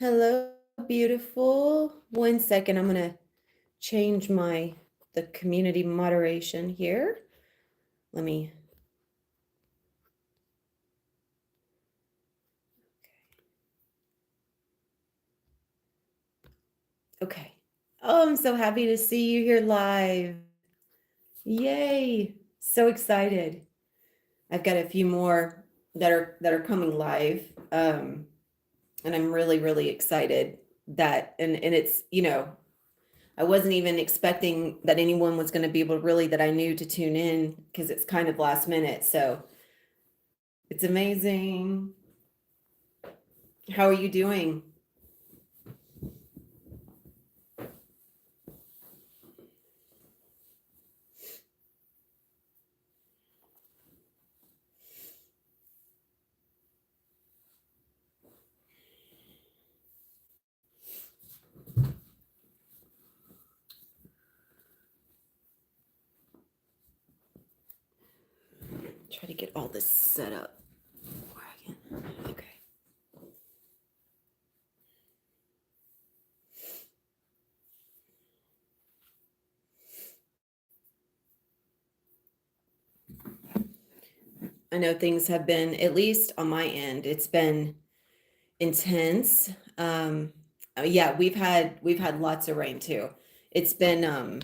Hello, beautiful. One second, I'm gonna change the community moderation here. Let me. Okay. Oh, I'm so happy to see you here live. Yay! So excited. I've got a few more that are coming live. And I'm really, really excited that and it's, I wasn't even expecting that anyone was going to be able really that I knew to tune in because it's kind of last minute. So it's amazing. How are you doing? Try to get all this set up. Okay. I know things have been, at least on my end, it's been intense. Yeah, we've had lots of rain too. It's been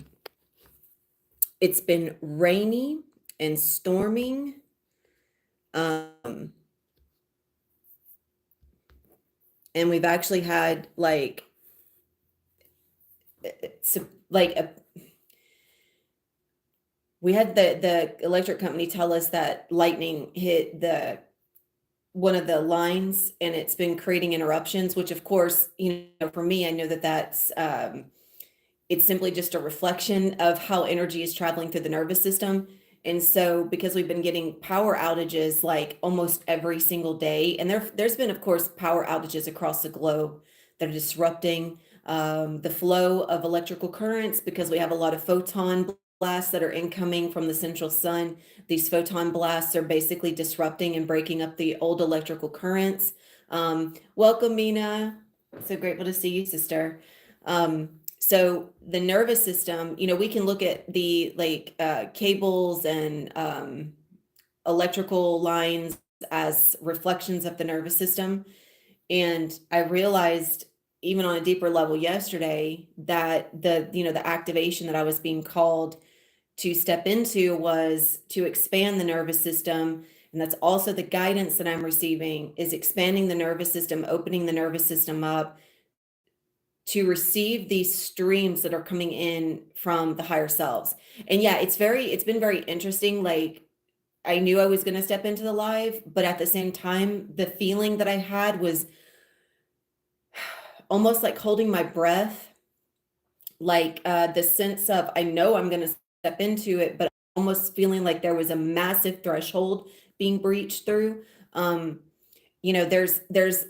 it's been rainy and storming. Um, and we've actually had so like a we had the electric company tell us that lightning hit the one of the lines and it's been creating interruptions, which of course, for me, I know that that's it's simply just a reflection of how energy is traveling through the nervous system. And so because we've been getting power outages like almost every single day, and there's been, of course, power outages across the globe that are disrupting the flow of electrical currents because we have a lot of photon blasts that are incoming from the central sun. These photon blasts are basically disrupting and breaking up the old electrical currents. Welcome, Mina. So grateful to see you, sister. So the nervous system, we can look at the cables and electrical lines as reflections of the nervous system. And I realized even on a deeper level yesterday that the activation that I was being called to step into was to expand the nervous system. And that's also the guidance that I'm receiving is expanding the nervous system, opening the nervous system up to receive these streams that are coming in from the higher selves. And yeah, it's been very interesting. Like I knew I was going to step into the live, but at the same time, the feeling that I had was almost like holding my breath, like the sense of I know I'm going to step into it, but almost feeling like there was a massive threshold being breached through. There's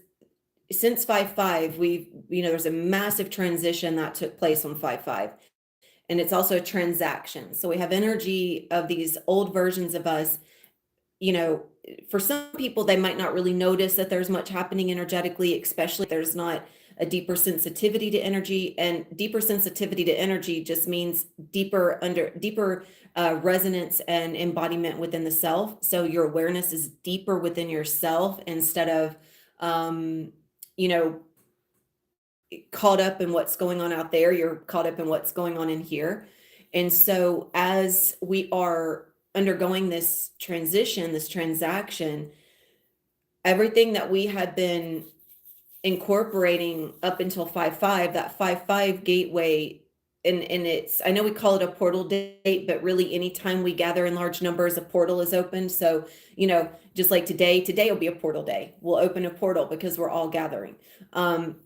since 5-5, there's a massive transition that took place on 5-5. And it's also a transaction. So we have energy of these old versions of us. For some people, they might not really notice that there's much happening energetically, especially if there's not a deeper sensitivity to energy. And deeper sensitivity to energy just means deeper resonance and embodiment within the self. So your awareness is deeper within yourself instead of, you know, caught up in what's going on out there. You're caught up in what's going on in here. And so as we are undergoing this transition, this transaction, everything that we had been incorporating up until 5-5, that 5-5 gateway, and it's, I know we call it a portal date, but really anytime we gather in large numbers, a portal is open. So, just like today will be a portal day. We'll open a portal because we're all gathering.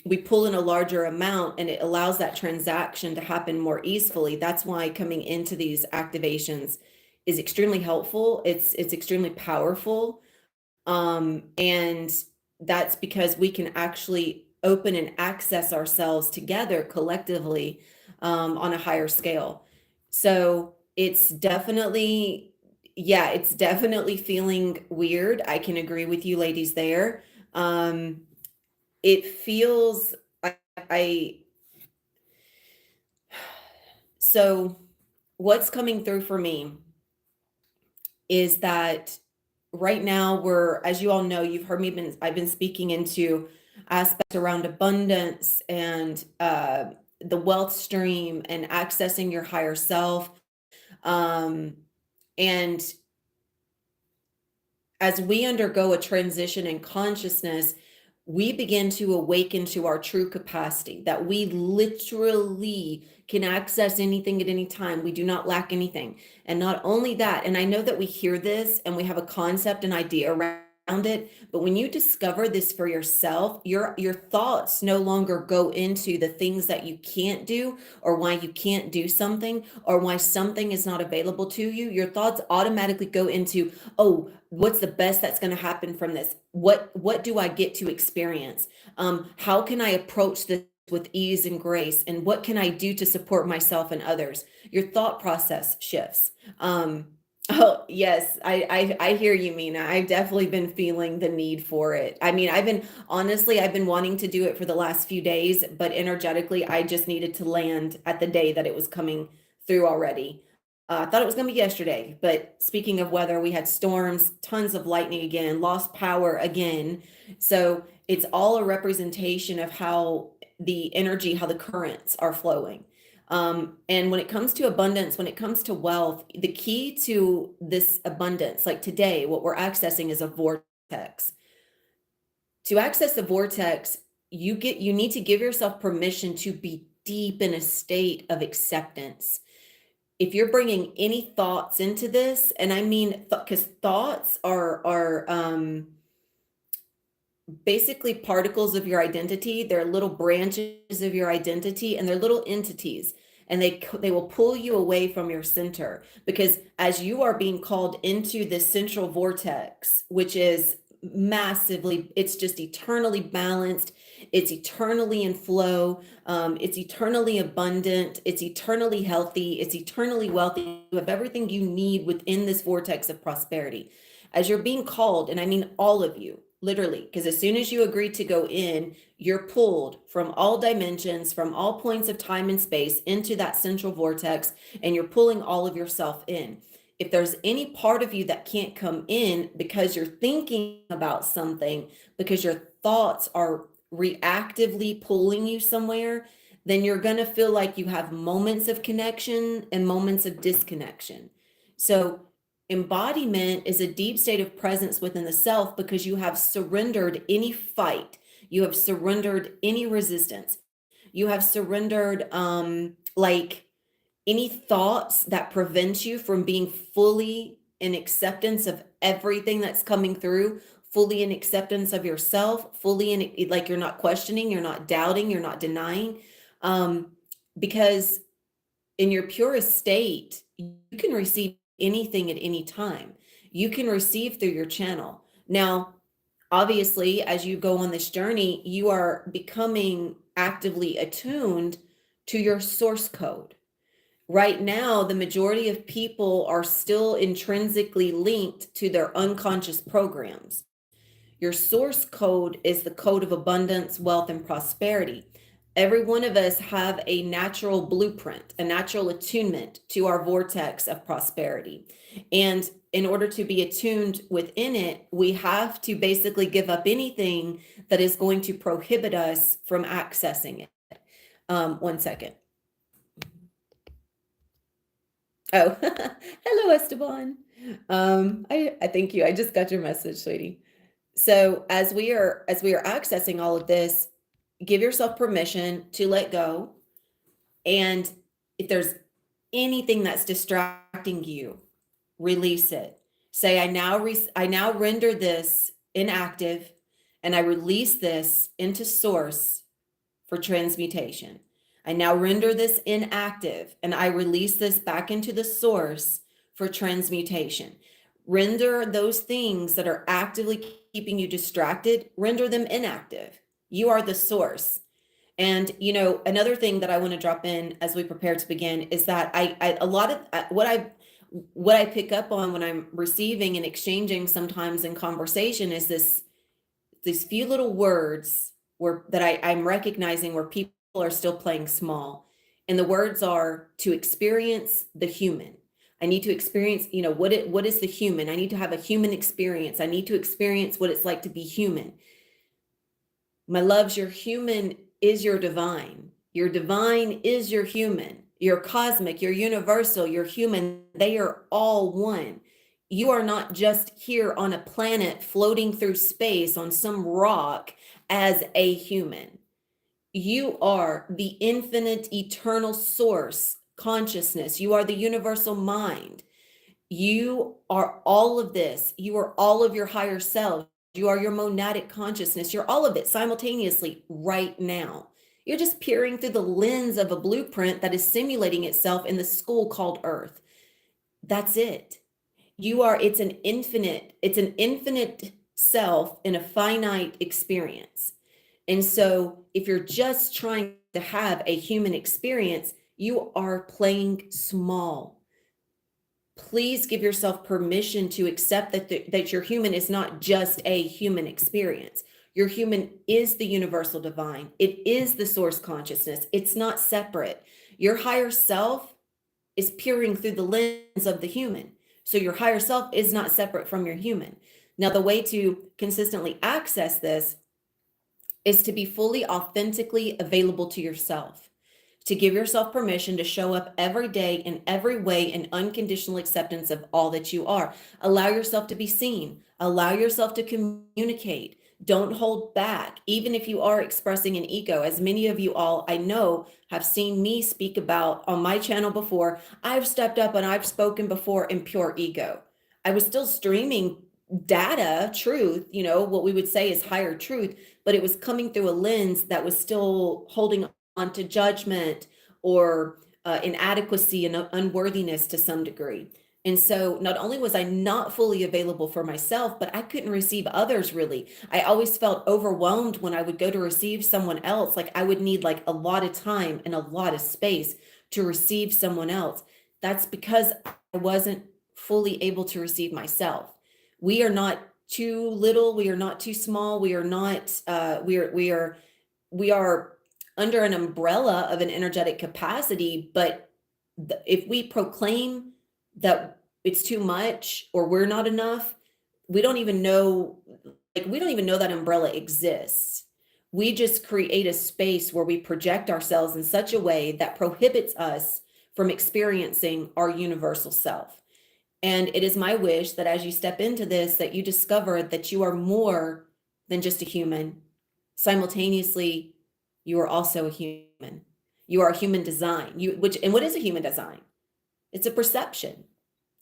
We pull in a larger amount and it allows that transaction to happen more easily. That's why coming into these activations is extremely helpful. It's extremely powerful. And that's because we can actually open and access ourselves together collectively on a higher scale. So it's definitely, yeah, it's definitely feeling weird. I can agree with you ladies there. it feels I so what's coming through for me is that right now we're, as you all know, you've heard me been I've been speaking into aspects around abundance and the wealth stream and accessing your higher self. Um and as we undergo a transition in consciousness, we begin to awaken to our true capacity that we literally can access anything at any time. We do not lack anything. And not only that, and I know that we hear this and we have a concept and idea around it, but when you discover this for yourself, your thoughts no longer go into the things that you can't do or why you can't do something or why something is not available to you. Your thoughts automatically go into, oh, what's the best that's going to happen from this? What do I get to experience? How can I approach this with ease and grace? And what can I do to support myself and others? Your thought process shifts. Oh yes, I hear you, Mina. I've definitely been feeling the need for it. I mean, I've been wanting to do it for the last few days, but energetically, I just needed to land at the day that it was coming through already. I thought it was going to be yesterday, but speaking of weather, we had storms, tons of lightning again, lost power again. So it's all a representation of how the energy, how the currents are flowing. And when it comes to abundance, when it comes to wealth, the key to this abundance, like today, what we're accessing is a vortex. To access the vortex, you need to give yourself permission to be deep in a state of acceptance. If you're bringing any thoughts into this, and I mean, because thoughts are basically particles of your identity. They're little branches of your identity, and they're little entities, and they will pull you away from your center, because as you are being called into this central vortex, which is massively, it's just eternally balanced, it's eternally in flow, it's eternally abundant, it's eternally healthy, it's eternally wealthy. You have everything you need within this vortex of prosperity. As you're being called, and I mean all of you, literally, because as soon as you agree to go in, you're pulled from all dimensions, from all points of time and space into that central vortex, and you're pulling all of yourself in. If there's any part of you that can't come in because you're thinking about something, because your thoughts are reactively pulling you somewhere, then you're going to feel like you have moments of connection and moments of disconnection. So embodiment is a deep state of presence within the self, because you have surrendered any fight, you have surrendered any resistance, you have surrendered like any thoughts that prevent you from being fully in acceptance of everything that's coming through, fully in acceptance of yourself, fully in, like, you're not questioning, you're not doubting, you're not denying. um because in your purest state, you can receive anything at any time. You can receive through your channel. Now, obviously, as you go on this journey, you are becoming actively attuned to your source code. Right now, the majority of people are still intrinsically linked to their unconscious programs. Your source code is the code of abundance, wealth, and prosperity. Every one of us have a natural blueprint, a natural attunement to our vortex of prosperity. And in order to be attuned within it, we have to basically give up anything that is going to prohibit us from accessing it. One second. Oh, hello, Esteban. I thank you. I just got your message, sweetie. So as we are accessing all of this, give yourself permission to let go. And if there's anything that's distracting you, release it. Say, I now render this inactive, and I release this into source for transmutation. I now render this inactive, and I release this back into the source for transmutation. Render those things that are actively keeping you distracted, render them inactive. You are the source. And another thing that I want to drop in as we prepare to begin is that I a lot of what I pick up on when I'm receiving and exchanging sometimes in conversation is these few little words I'm recognizing where people are still playing small. And the words are to experience the human. I need to experience, what is the human? I need to have a human experience. I need to experience what it's like to be human. My loves, your human is your divine. Your divine is your human. Your cosmic, your universal, your human, they are all one. You are not just here on a planet floating through space on some rock as a human. You are the infinite, eternal source consciousness. You are the universal mind. You are all of this. You are all of your higher self. You are your monadic consciousness. You're all of it simultaneously right now. You're just peering through the lens of a blueprint that is simulating itself in the school called Earth. That's it. It's an infinite self in a finite experience. And so if you're just trying to have a human experience, you are playing small. Please give yourself permission to accept that your human is not just a human experience. Your human is the universal divine. It is the source consciousness. It's not separate. Your higher self is peering through the lens of the human. So your higher self is not separate from your human. Now, the way to consistently access this is to be fully authentically available to yourself, to give yourself permission to show up every day in every way in unconditional acceptance of all that you are. Allow yourself to be seen, allow yourself to communicate. Don't hold back, even if you are expressing an ego. As many of you all I know have seen me speak about on my channel before, I've stepped up and I've spoken before in pure ego. I was still streaming data, truth, what we would say is higher truth, but it was coming through a lens that was still holding on to judgment or inadequacy and unworthiness to some degree. And so not only was I not fully available for myself, but I couldn't receive others really. I always felt overwhelmed when I would go to receive someone else. Like I would need like a lot of time and a lot of space to receive someone else. That's because I wasn't fully able to receive myself. We are not too little. We are not too small. We are not, we are under an umbrella of an energetic capacity. But if we proclaim that it's too much or we're not enough, we don't even know, we don't even know that umbrella exists. We just create a space where we project ourselves in such a way that prohibits us from experiencing our universal self. And it is my wish that as you step into this, that you discover that you are more than just a human. Simultaneously, you are also a human. You are a human design. And what is a human design? It's a perception.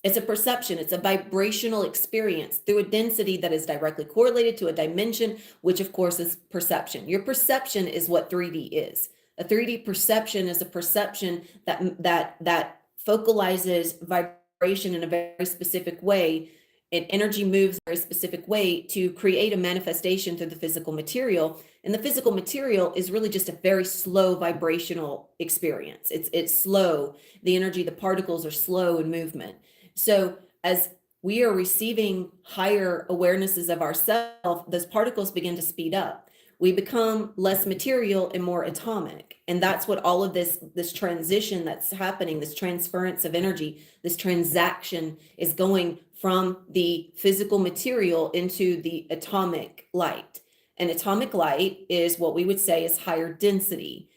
It's a perception. It's a vibrational experience through a density that is directly correlated to a dimension, which of course is perception. Your perception is what 3D is. A 3D perception is a perception that focalizes vibration in a very specific way, and energy moves a very specific way to create a manifestation through the physical material. And the physical material is really just a very slow vibrational experience. It's slow. The energy, the particles are slow in movement. So as we are receiving higher awarenesses of ourselves, those particles begin to speed up. We become less material and more atomic. And that's what all of this transition that's happening, this transference of energy, this transaction is going from the physical material into the atomic light. And atomic light is what we would say is higher density.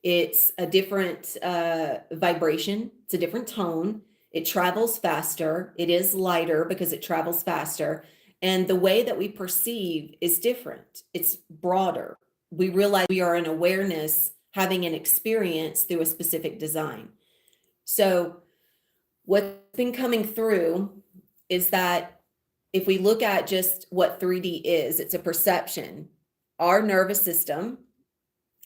It's a different vibration. It's a different tone. It travels faster. It is lighter because it travels faster. And the way that we perceive is different. It's broader. We realize we are an awareness having an experience through a specific design. So what's been coming through is that if we look at just what 3D is, it's a perception. Our nervous system,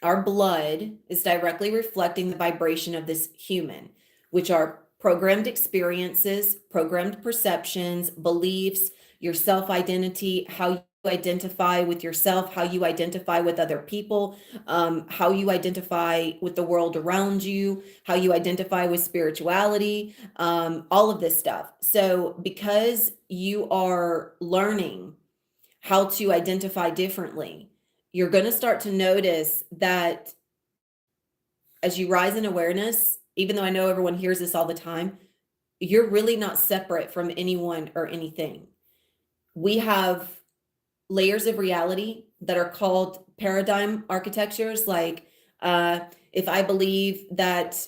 our blood is directly reflecting the vibration of this human, which are programmed experiences, programmed perceptions, beliefs, your self-identity, how you identify with yourself, how you identify with other people, how you identify with the world around you, how you identify with spirituality, all of this stuff. So because you are learning how to identify differently, you're going to start to notice that as you rise in awareness, even though I know everyone hears this all the time, you're really not separate from anyone or anything. We have layers of reality that are called paradigm architectures. Like, if I believe that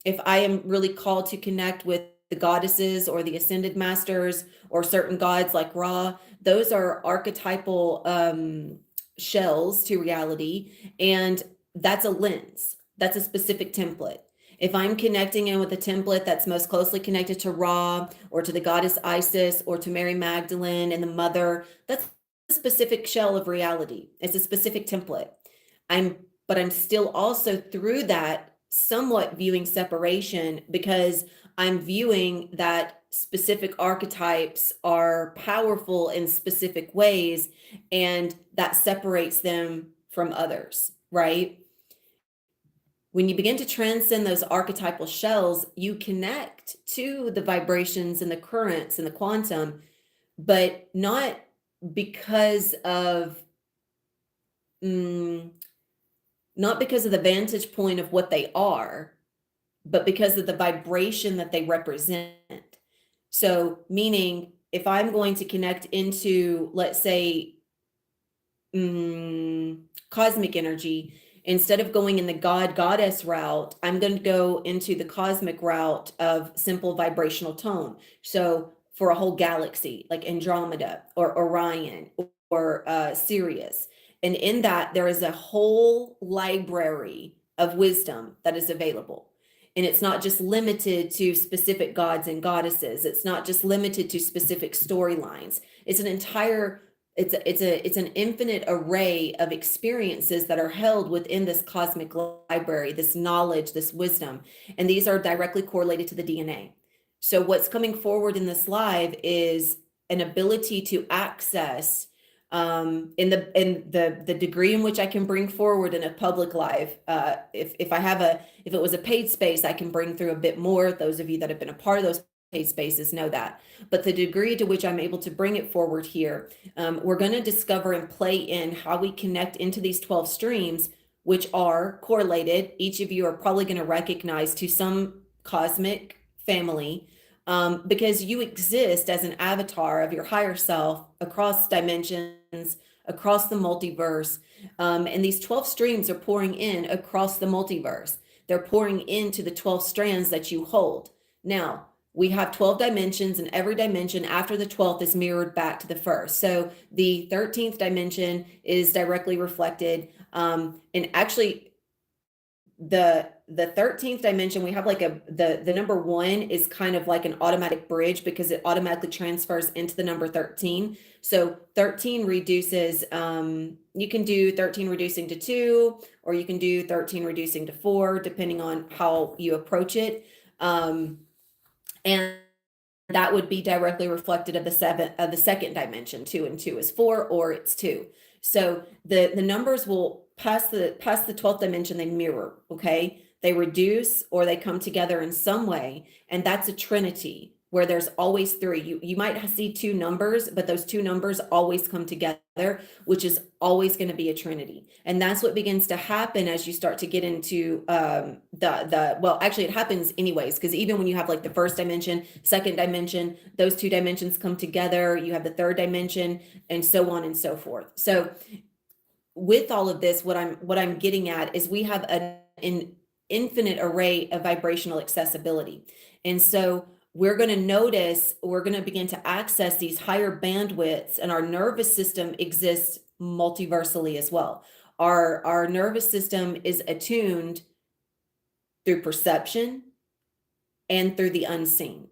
if I am really called to connect with the goddesses or the ascended masters or certain gods like Ra, those are archetypal shells to reality. And that's a lens, that's a specific template. If I'm connecting in with a template that's most closely connected to Ra or to the goddess Isis or to Mary Magdalene and the mother, that's a specific shell of reality. It's a specific template. But I'm still also through that somewhat viewing separation because I'm viewing that specific archetypes are powerful in specific ways, and that separates them from others, right? When you begin to transcend those archetypal shells, you connect to the vibrations and the currents and the quantum, but not because of mm, not because of the vantage point of what they are, but because of the vibration that they represent. So, meaning if I'm going to connect into, let's say, cosmic energy, instead of going in the God goddess route, I'm going to go into the cosmic route of simple vibrational tone. So, for a whole galaxy like Andromeda or Orion or Sirius. And in that, there is a whole library of wisdom that is available. And it's not just limited to specific gods and goddesses. It's not just limited to specific storylines. It's an entire it's an infinite array of experiences that are held within this cosmic library, this knowledge, this wisdom, and these are directly correlated to the DNA. So what's coming forward in this live is an ability to access in the degree in which I can bring forward in a public live. If it was a paid space, I can bring through a bit more. Those of you that have been a part of those paid spaces know that. But the degree to which I'm able to bring it forward here, we're going to discover and play in how we connect into these 12 streams, which are correlated. Each of you are probably going to recognize to some cosmic family, because you exist as an avatar of your higher self across dimensions, across the multiverse. And these 12 streams are pouring in across the multiverse. They're pouring into the 12 strands that you hold. Now, we have 12 dimensions, and every dimension after the 12th is mirrored back to the first. So the 13th dimension is directly reflected. And actually, the 13th dimension, we have like the number 1 is kind of like an automatic bridge because it automatically transfers into the number 13. So 13 reduces, you can do 13 reducing to 2, or you can do 13 reducing to 4, depending on how you approach it. And that would be directly reflected of the second dimension. 2 and 2 is 4, or it's 2. So the numbers will past the 12th dimension, they mirror, okay? They reduce or they come together in some way, and that's a trinity where there's always 3. You might see 2 numbers, but those 2 numbers always come together, which is always going to be a trinity. And that's what begins to happen as you start to get into well, actually it happens anyways, because even when you have like the first dimension, second dimension, those 2 dimensions come together, you have the third dimension, and so on and so forth. So with all of this, what I'm getting at is we have an infinite array of vibrational accessibility. And so we're going to begin to access these higher bandwidths, and our nervous system exists multiversally as well. Our nervous system is attuned through perception and through the unseen.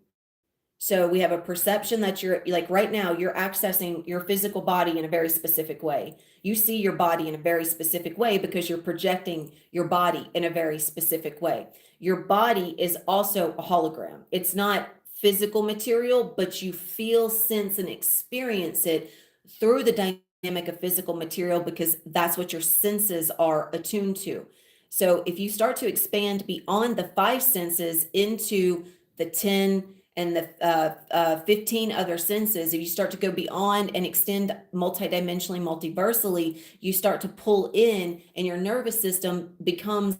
So we have a perception that you're like right now, you're accessing your physical body in a very specific way. You see your body in a very specific way because you're projecting your body in a very specific way. Your body is also a hologram. It's not physical material, but you feel, sense, and experience it through the dynamic of physical material because that's what your senses are attuned to. So if you start to expand beyond the 5 senses into the 10 and the 15 other senses, if you start to go beyond and extend multidimensionally, multiversally, you start to pull in, and your nervous system becomes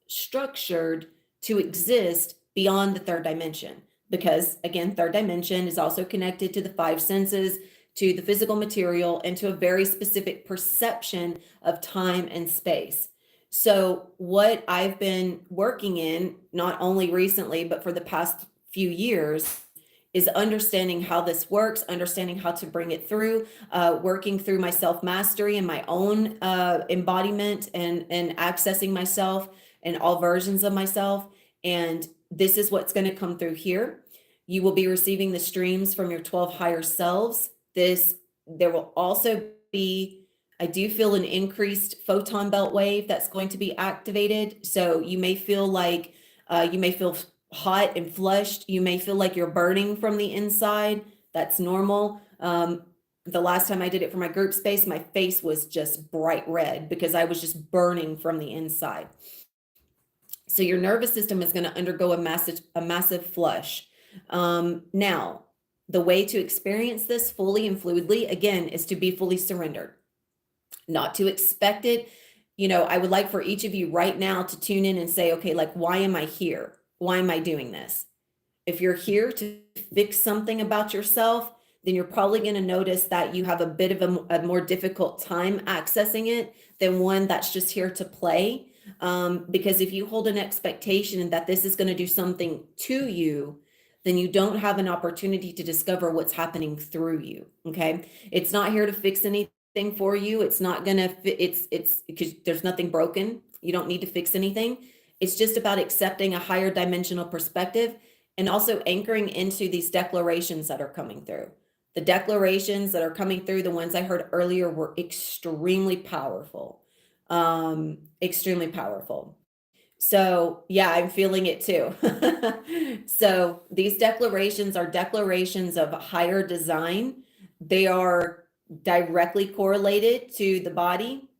structured to exist beyond the third dimension. Because again, third dimension is also connected to the five senses, to the physical material, and to a very specific perception of time and space. So, what I've been working in, not only recently, but for the past few years, is understanding how this works, understanding how to bring it through, working through my self mastery and my own embodiment, and accessing myself and all versions of myself. And this is what's going to come through here. You will be receiving the streams from your 12 higher selves. There will also be, I do feel an increased photon belt wave that's going to be activated. So you may feel like you may feel hot and flushed. You may feel like you're burning from the inside. That's normal. The last time I did it for my group space, my face was just bright red because I was just burning from the inside. So your nervous system is going to undergo a massive flush. Now, the way to experience this fully and fluidly, again, is to be fully surrendered, not to expect it. I would like for each of you right now to tune in and say, okay, like, why am I here? Why am I doing this? If you're here to fix something about yourself, then you're probably going to notice that you have a bit of a more difficult time accessing it than one that's just here to play. Because if you hold an expectation that this is going to do something to you, then you don't have an opportunity to discover what's happening through you. Okay. It's not here to fix anything for you. It's not going to, it's because there's nothing broken. You don't need to fix anything. It's just about accepting a higher dimensional perspective and also anchoring into these declarations that are coming through. The declarations that are coming through, the ones I heard earlier, were extremely powerful. Extremely powerful. So yeah, I'm feeling it too. So these declarations are declarations of higher design. They are directly correlated to the body,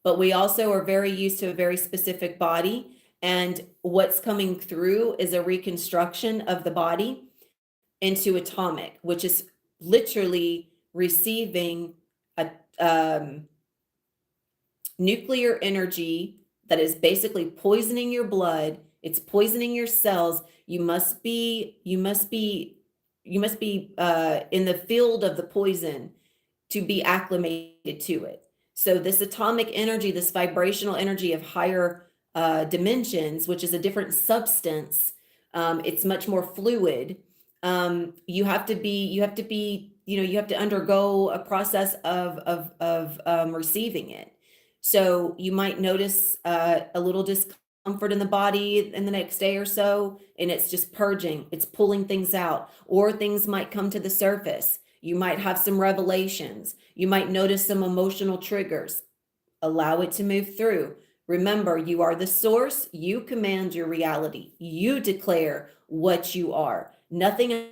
but we also are very used to a very specific body. And what's coming through is a reconstruction of the body into atomic, which is literally receiving a nuclear energy that is basically poisoning your blood. It's poisoning your cells. You must be in the field of the poison to be acclimated to it. So this atomic energy, this vibrational energy of higher dimensions, which is a different substance, it's much more fluid. You have to undergo a process of receiving it. So you might notice a little discomfort in the body in the next day or so, and it's just purging, it's pulling things out, or things might come to the surface. You might have some revelations. You might notice some emotional triggers. Allow it to move through. Remember, you are the source. You command your reality. You declare what you are. Nothing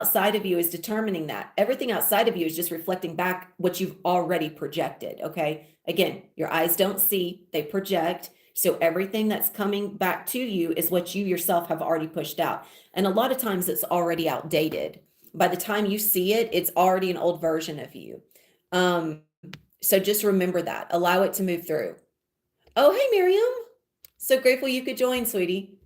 outside of you is determining that. Everything outside of you is just reflecting back what you've already projected. Okay. Again, your eyes don't see, they project. So everything that's coming back to you is what you yourself have already pushed out. And a lot of times it's already outdated. By the time you see it, it's already an old version of you. So just remember that. Allow it to move through. Oh, hey, Miriam. So grateful you could join, sweetie.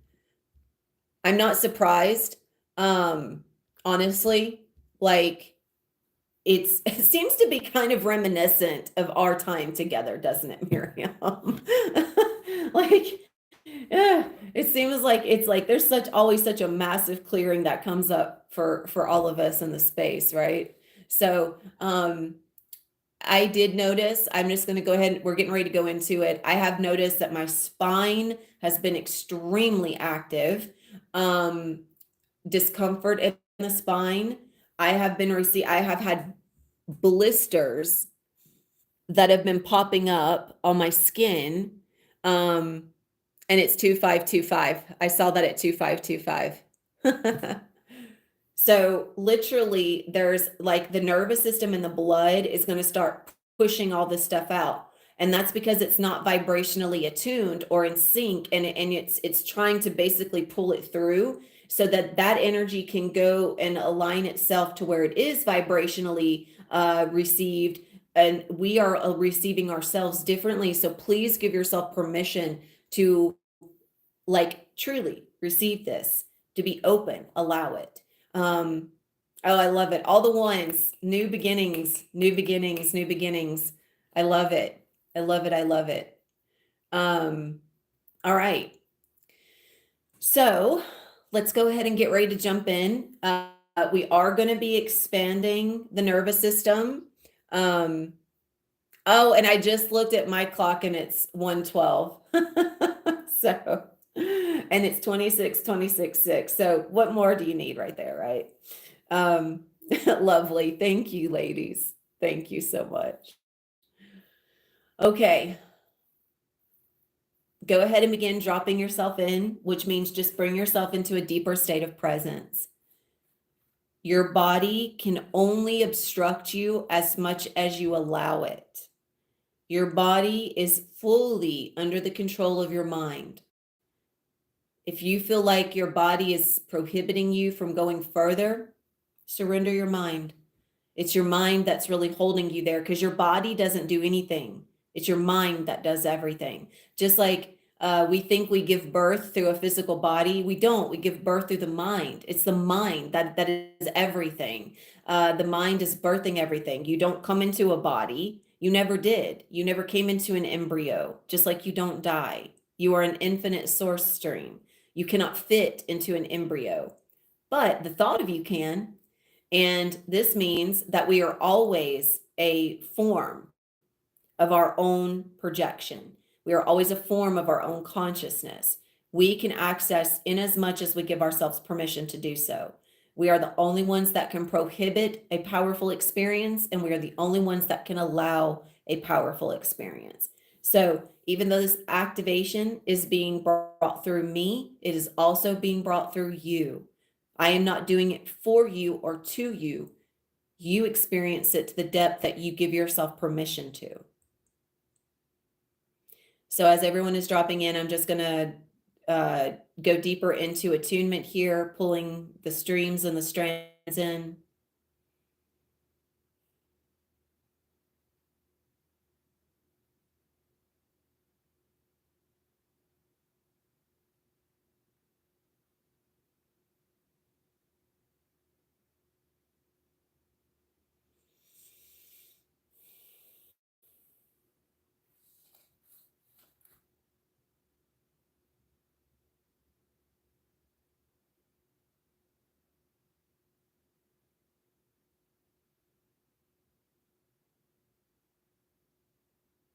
I'm not surprised. Honestly, like it seems to be kind of reminiscent of our time together, doesn't it, Miriam? Like, yeah, it seems like it's like there's always such a massive clearing that comes up for all of us in the space, right? So I did notice, I'm just going to go ahead, we're getting ready to go into it. I have noticed that my spine has been extremely active. Discomfort in the spine. I have had blisters that have been popping up on my skin. And it's 2525. I saw that at 2525. So literally there's like the nervous system and the blood is going to start pushing all this stuff out. And that's because it's not vibrationally attuned or in sync, and it's trying to basically pull it through. so that that energy can go and align itself to where it is vibrationally received, and we are receiving ourselves differently. So please give yourself permission to, like, truly receive this, to be open, allow it. Oh, I love it. All the ones, new beginnings, new beginnings, new beginnings. I love it. I love it. I love it. Um, all right. So let's go ahead and get ready to jump in. We are going to be expanding the nervous system. Um, oh, and I just looked at my clock and it's 1:12. So, and it's 26:6. So what more do you need right there, right? Um, lovely. Thank you, ladies. Thank you so much. Okay. Go ahead and begin dropping yourself in, which means just bring yourself into a deeper state of presence. Your body can only obstruct you as much as you allow it. Your body is fully under the control of your mind. If you feel like your body is prohibiting you from going further, surrender your mind. It's your mind that's really holding you there, because your body doesn't do anything. It's your mind that does everything. Just like we think we give birth through a physical body, we don't. We give birth through the mind. It's the mind that is everything. The mind is birthing everything. You don't come into a body. You never did. You never came into an embryo, just like you don't die. You are an infinite source stream. You cannot fit into an embryo, but the thought of you can. And this means that we are always a form of our own projection. We are always a form of our own consciousness. We can access in as much as we give ourselves permission to do so. We are the only ones that can prohibit a powerful experience, and we are the only ones that can allow a powerful experience. So even though this activation is being brought through me, it is also being brought through you. I am not doing it for you or to you. You experience it to the depth that you give yourself permission to. So as everyone is dropping in, I'm just going to go deeper into attunement here, pulling the streams and the strands in.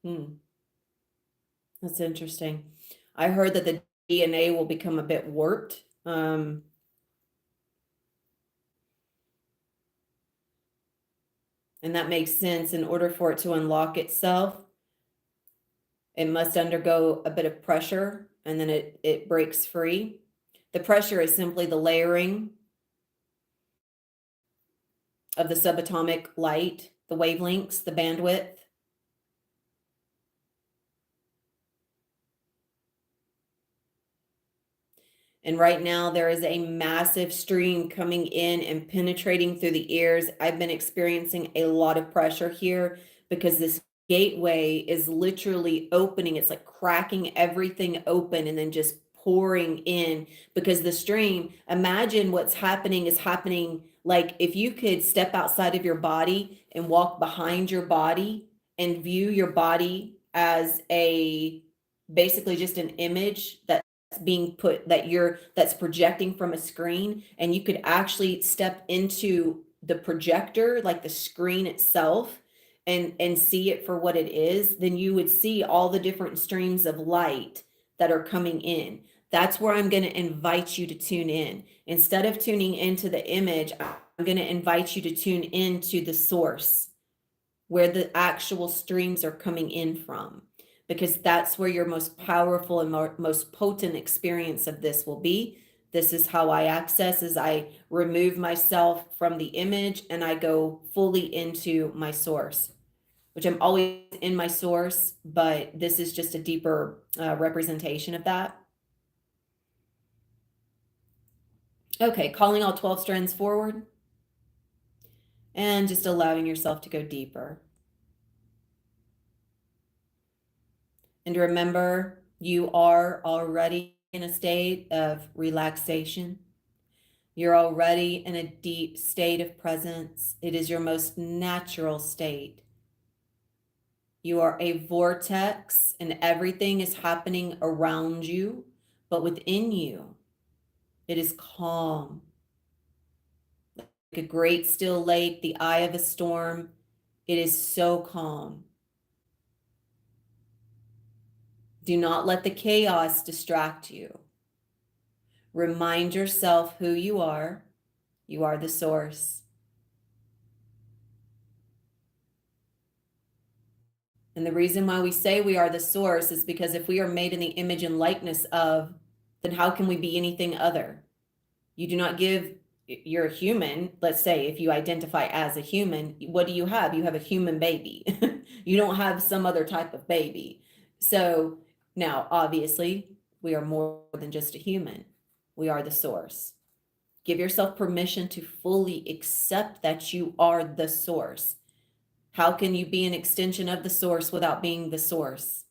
Hmm, that's interesting. I heard that the DNA will become a bit warped. And that makes sense. In order for it to unlock itself, it must undergo a bit of pressure, and then it breaks free. The pressure is simply the layering of the subatomic light, the wavelengths, the bandwidth. And right now, there is a massive stream coming in and penetrating through the ears. I've been experiencing a lot of pressure here because this gateway is literally opening. It's like cracking everything open and then just pouring in, because the stream, imagine what's happening is happening. Like if you could step outside of your body and walk behind your body and view your body as a basically just an image that being put, that's projecting from a screen, and you could actually step into the projector, like the screen itself, and see it for what it is, then you would see all the different streams of light that are coming in. That's where I'm going to invite you to tune in. Instead of tuning into the image, I'm going to invite you to tune into the source, where the actual streams are coming in from, because that's where your most powerful and most potent experience of this will be. This is how I access, is I remove myself from the image and I go fully into my source, which I'm always in my source, but this is just a deeper representation of that. Okay, calling all 12 strands forward and just allowing yourself to go deeper. And remember, you are already in a state of relaxation. You're already in a deep state of presence. It is your most natural state. You are a vortex, and everything is happening around you, but within you, it is calm. Like a great still lake, the eye of a storm, it is so calm. Do not let the chaos distract you. Remind yourself who you are. You are the source. And the reason why we say we are the source is because if we are made in the image and likeness of, then how can we be anything other? You do not give, you're a human. Let's say if you identify as a human, what do you have? You have a human baby. You don't have some other type of baby. So now, obviously, we are more than just a human. We are the source. Give yourself permission to fully accept that you are the source. How can you be an extension of the source without being the source?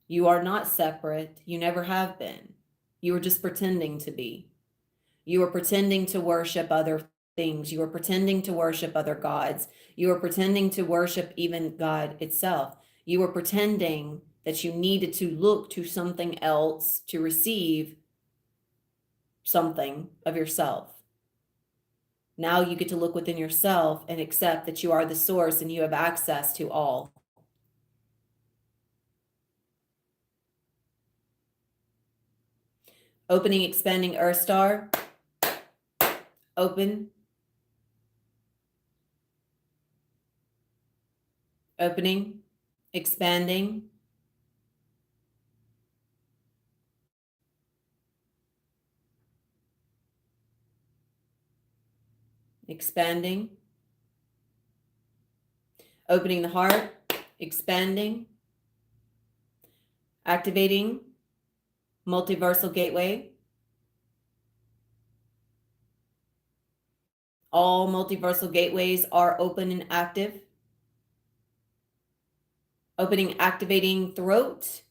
You are not separate. You never have been. You are just pretending to be. You are pretending to worship other things. You are pretending to worship other gods. You are pretending to worship even God itself. You are pretending that you needed to look to something else to receive something of yourself. Now you get to look within yourself and accept that you are the source and you have access to all. Opening, expanding Earth Star. Open. Opening, expanding. Expanding. Opening the heart, expanding. Activating multiversal gateway. All multiversal gateways are open and active. Opening, activating throat.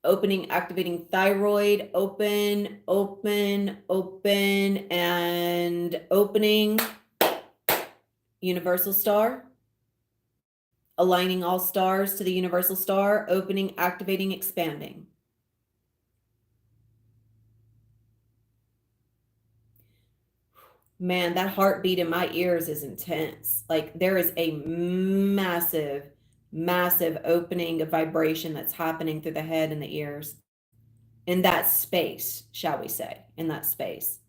Opening, activating thyroid. Open, open, open, and opening universal star. Aligning all stars to the universal star. Opening, activating, expanding. Man, that heartbeat in my ears is intense. Like there is a massive, massive opening of vibration that's happening through the head and the ears in that space, shall we say, in that space.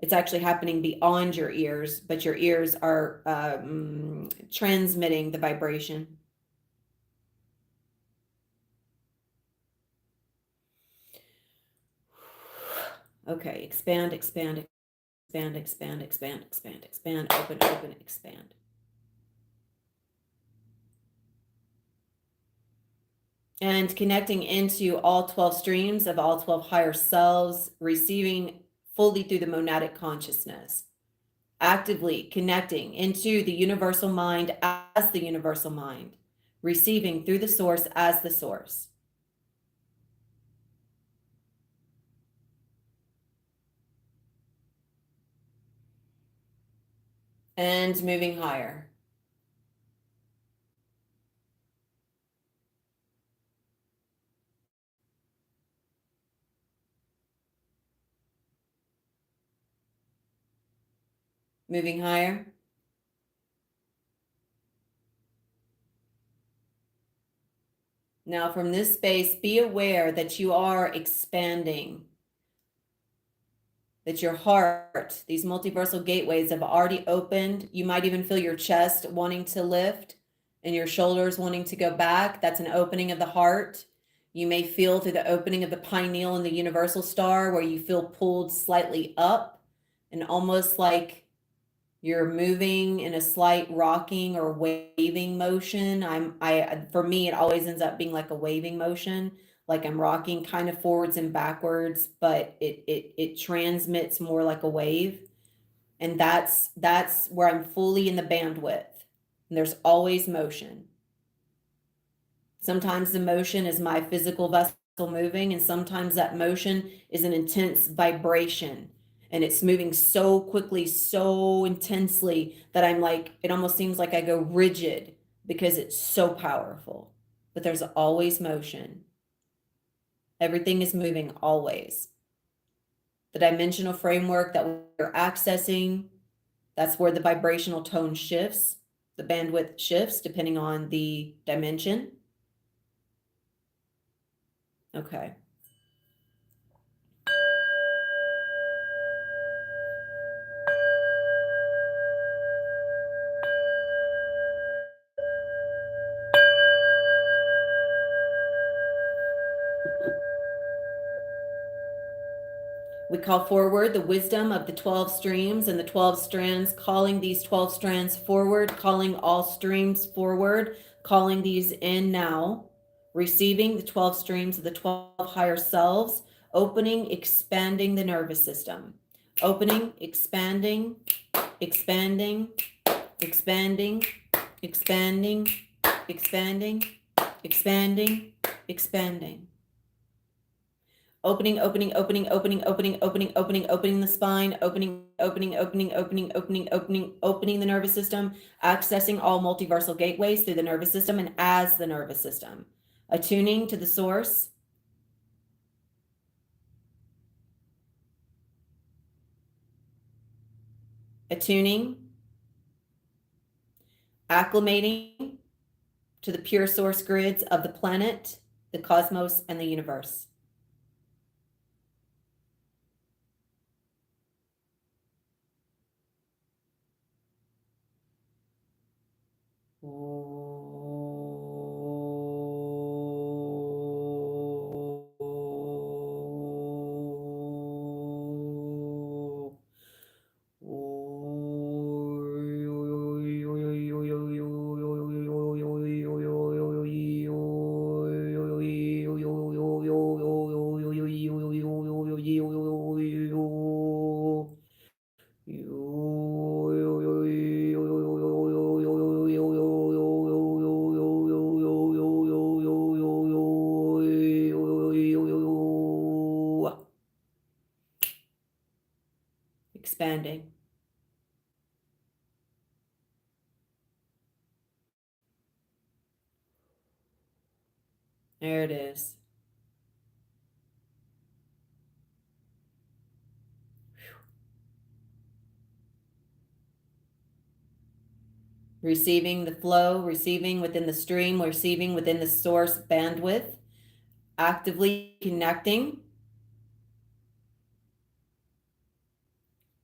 It's actually happening beyond your ears, but your ears are transmitting the vibration. Okay, expand, expand, expand, expand, expand, expand, expand, open, open, expand. And connecting into all 12 streams of all 12 higher selves, receiving fully through the monadic consciousness, actively connecting into the universal mind as the universal mind, receiving through the source as the source. And moving higher. Moving higher. Now, from this space, be aware that you are expanding, that your heart, these multiversal gateways have already opened. You might even feel your chest wanting to lift and your shoulders wanting to go back. That's an opening of the heart. You may feel through the opening of the pineal and the universal star where you feel pulled slightly up and almost like you're moving in a slight rocking or waving motion. For me, it always ends up being like a waving motion, like I'm rocking kind of forwards and backwards, but it transmits more like a wave. And that's where I'm fully in the bandwidth. And there's always motion. Sometimes the motion is my physical vessel moving, and sometimes that motion is an intense vibration. And it's moving so quickly, so intensely that I'm like, it almost seems like I go rigid because it's so powerful. But there's always motion. Everything is moving always. The dimensional framework that we're accessing, that's where the vibrational tone shifts, the bandwidth shifts depending on the dimension. Okay. We call forward the wisdom of the 12 streams and the 12 strands, calling these 12 strands forward, calling all streams forward, calling these in now, receiving the 12 streams of the 12 higher selves, opening, expanding the nervous system, opening, expanding, expanding, expanding, expanding, expanding, expanding, expanding. Opening, opening, opening, opening, opening, opening, opening, opening the spine, opening, opening, opening, opening, opening, opening, opening the nervous system, accessing all multiversal gateways through the nervous system and as the nervous system. Attuning to the source. Attuning. Acclimating to the pure source grids of the planet, the cosmos, and the universe. Expanding. There it is. Receiving the flow, receiving within the stream, receiving within the source bandwidth, actively connecting.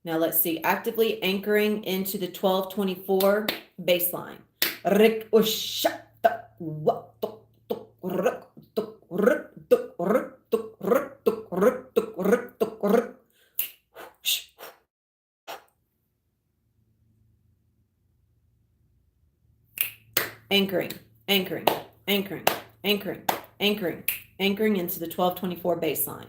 Now let's see, actively anchoring into the 1224 baseline. Anchoring, anchoring, anchoring, anchoring, anchoring, anchoring into the 1224 baseline.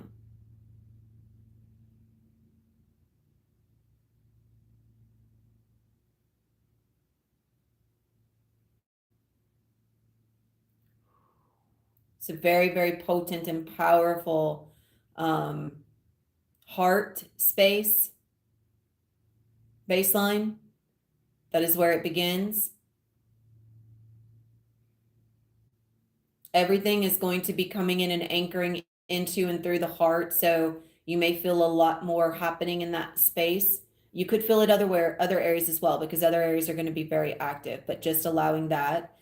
It's a very, very potent and powerful heart space baseline. That is where it begins. Everything is going to be coming in and anchoring into and through the heart. So you may feel a lot more happening in that space. You could feel it other areas as well, because other areas are going to be very active, but just allowing that.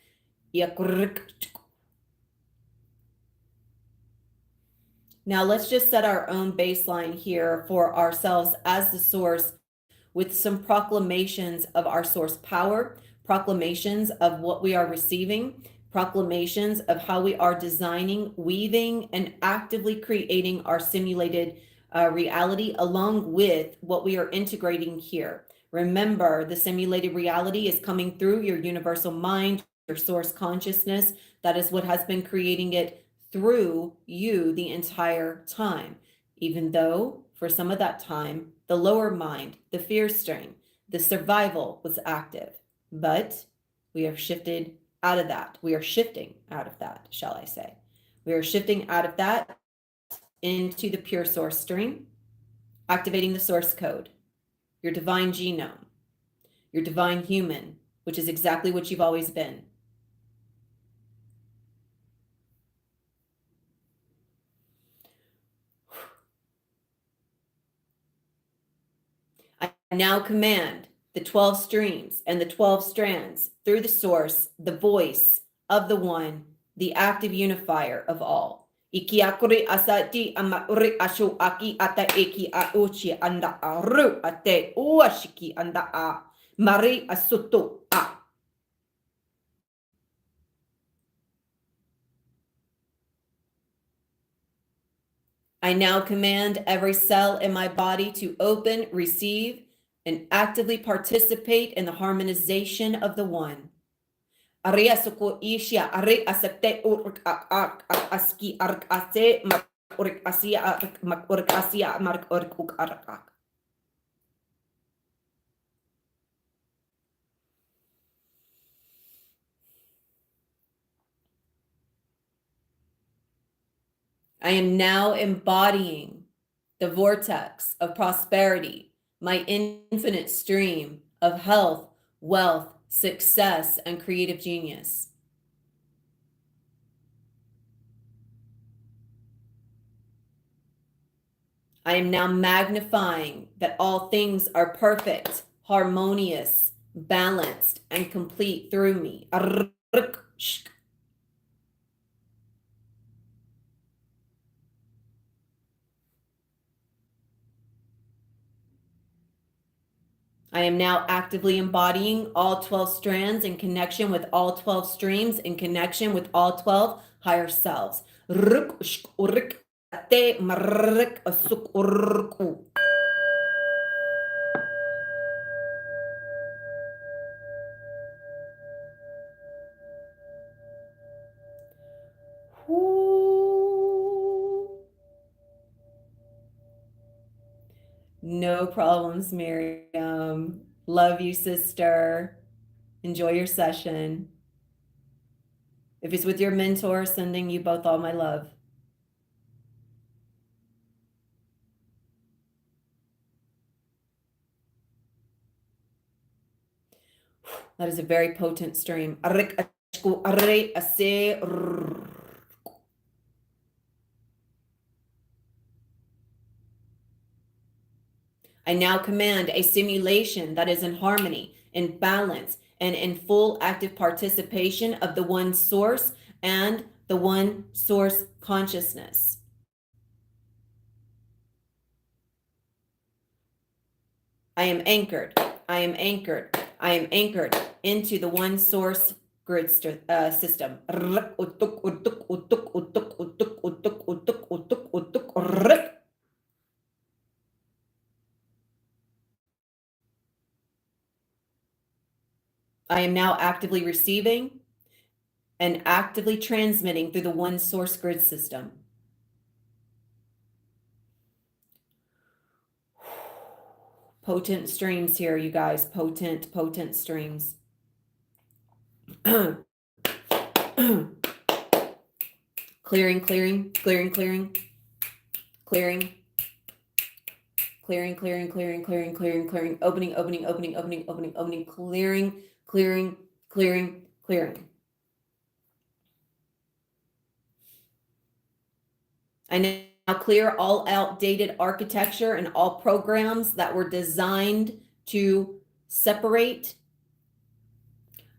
Now let's just set our own baseline here for ourselves as the source with some proclamations of our source power, proclamations of what we are receiving, proclamations of how we are designing, weaving, and actively creating our simulated reality, along with what we are integrating here. Remember, the simulated reality is coming through your universal mind, your source consciousness. That is what has been creating it through you the entire time, even though for some of that time, the lower mind, the fear strain, the survival was active. But we have shifted out of that. We are shifting out of that, shall I say. We are shifting out of that into the pure source stream, activating the source code, your divine genome, your divine human, which is exactly what you've always been. I now command the 12 streams and the 12 strands through the source, the voice of the one, the active unifier of all. Ikiakuri asati amauri ashu aki ata eki auchi anda aru ate uashiki anda a mari asuto a. I now command every cell in my body to open, receive, and actively participate in the harmonization of the one. Aria suko isha ari asate urk aski ark ase urk asia urk asia mark urk arak. I am now embodying the vortex of prosperity, my infinite stream of health, wealth, success, and creative genius. I am now magnifying that all things are perfect, harmonious, balanced, and complete through me. I am now actively embodying all 12 strands in connection with all 12 streams, in connection with all 12 higher selves. No problems, Miriam. Love you, sister. Enjoy your session. If it's with your mentor, sending you both all my love. That is a very potent stream. I now command a simulation that is in harmony, in balance, and in full active participation of the one source and the one source consciousness. I am anchored. I am anchored. I am anchored into the one source grid system. I am now actively receiving and actively transmitting through the one source grid system. Potent streams here, you guys. Potent, potent streams. Clearing, clearing, clearing, clearing, clearing, clearing, clearing, clearing, clearing, clearing, clearing, opening, opening, opening, opening, opening, opening, clearing, clearing, clearing, clearing. I now clear all outdated architecture and all programs that were designed to separate.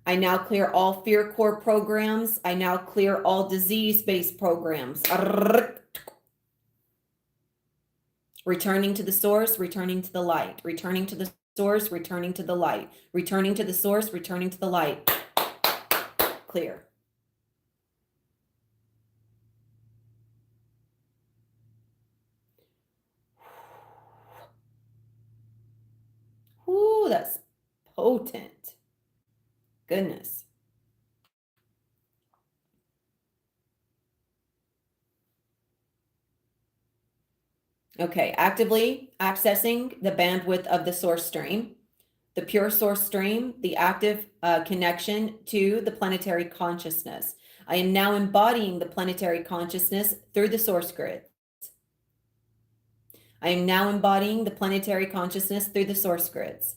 I now clear all fear core programs. I now clear all disease-based programs. Returning to the source, returning to the light, returning to the source, returning to the light, returning to the source, returning to the light. Clear. Ooh, that's potent. Goodness. Okay, actively accessing the bandwidth of the source stream, the pure source stream, the active connection to the planetary consciousness. I am now embodying the planetary consciousness through the source grid. I am now embodying the planetary consciousness through the source grids.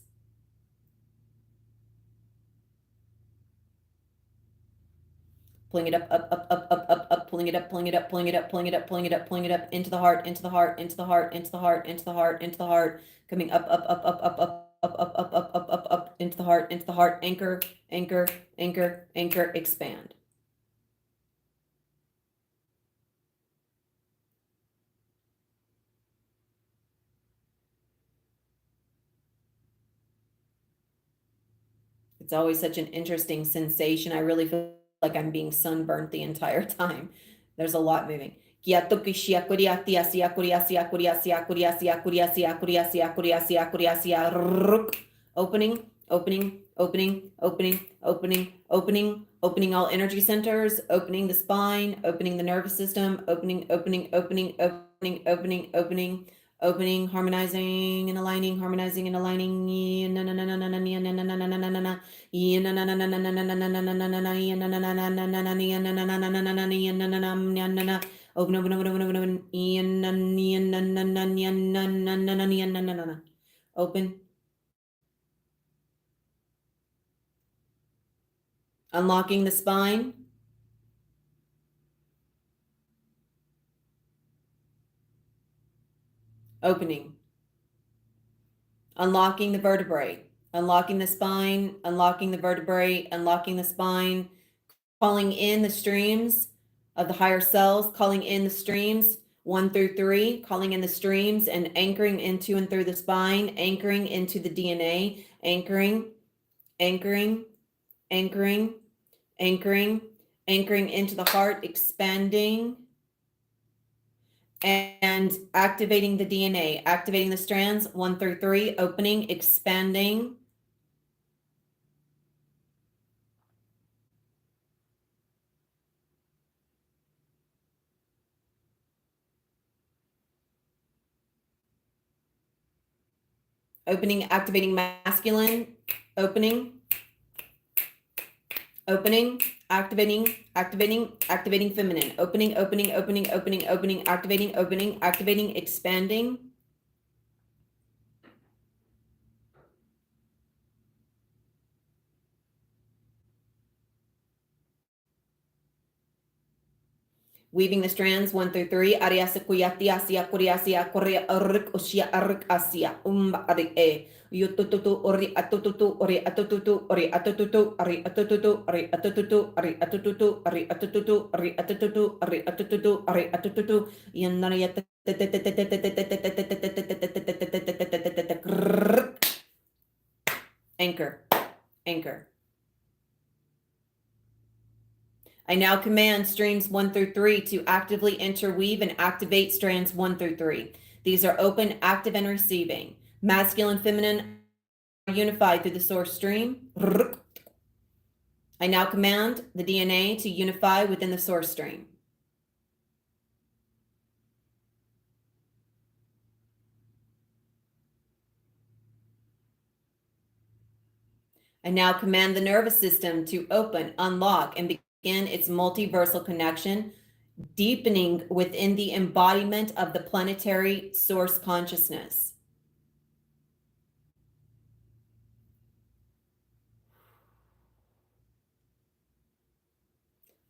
Pulling it up, pulling it up, pulling it up, pulling it up, pulling it up, pulling it up, pulling it up into the heart, into the heart, into the heart, into the heart, into the heart, into the heart, coming up, into the heart, anchor, anchor, anchor, anchor, expand. It's always such an interesting sensation. I really feel like I'm being sunburnt the entire time. There's a lot moving. Opening, opening, opening, opening, opening, opening, opening all energy centers, opening the spine, opening the nervous system, opening, opening, opening, opening, opening, opening, opening, harmonizing and aligning, harmonizing and aligning. Open. Unlocking the spine. Opening. Unlocking the vertebrae. Unlocking the spine. Unlocking the vertebrae. Unlocking the spine. Calling in the streams of the higher selves. Calling in the streams 1 through 3. Calling in the streams and anchoring into and through the spine. Anchoring into the DNA. Anchoring. Anchoring. Anchoring. Anchoring. Anchoring into the heart. Expanding. And activating the DNA, activating the strands 1 through 3, opening, expanding. Opening, activating masculine, opening, opening, activating, activating, activating feminine, opening, opening, opening, opening, opening, activating, opening, activating, expanding. Weaving the strands 1 through 3. Ariasa kuyati asia kuriasia korea arik osia arik asia ari e. Yotututu ori atututu ori atututu ori atututu ori atututu ori atututu ori atututu ori atututu ori atututu ori atututu ori atututu yanari anchor, anchor. I now command streams 1 through 3 to actively interweave and activate strands 1 through 3. These are open, active, and receiving. Masculine, feminine are unified through the source stream. I now command the DNA to unify within the source stream. I now command the nervous system to open, unlock, and begin its multiversal connection, deepening within the embodiment of the planetary source consciousness.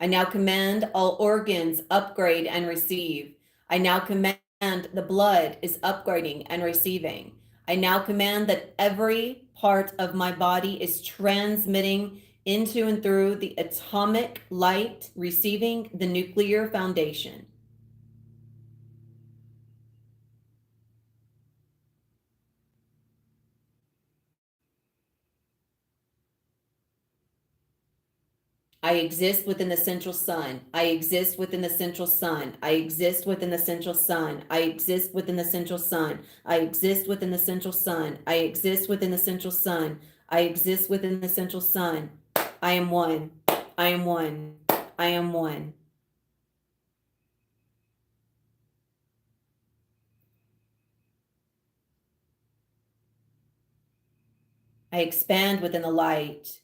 I now command all organs upgrade and receive. I now command the blood is upgrading and receiving. I now command that every part of my body is transmitting into and through the atomic light, receiving the nuclear foundation. I exist within the central sun. I exist within the central sun. I exist within the central sun. I exist within the central sun. I exist within the central sun. I exist within the central sun. I exist within the central sun. I am one. I am one. I am one. I expand within the light.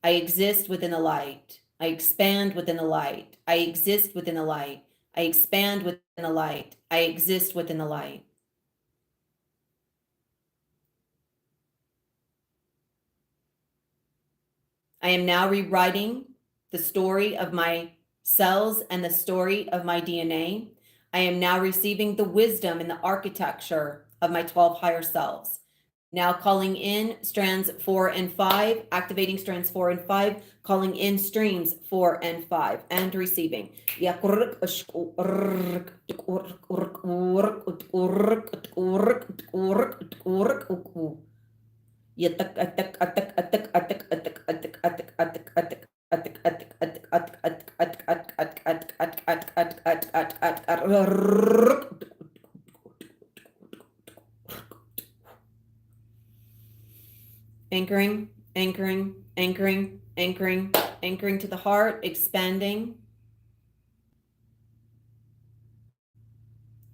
I exist within the light. I expand within the light. I exist within the light. I expand within the light. I exist within the light. I am now rewriting the story of my cells and the story of my DNA. I am now receiving the wisdom and the architecture of my 12 higher selves. Now calling in strands 4 and 5, activating strands 4 and 5, calling in streams 4 and 5, and receiving. Anchoring, anchoring, anchoring, anchoring, anchoring to the heart, expanding.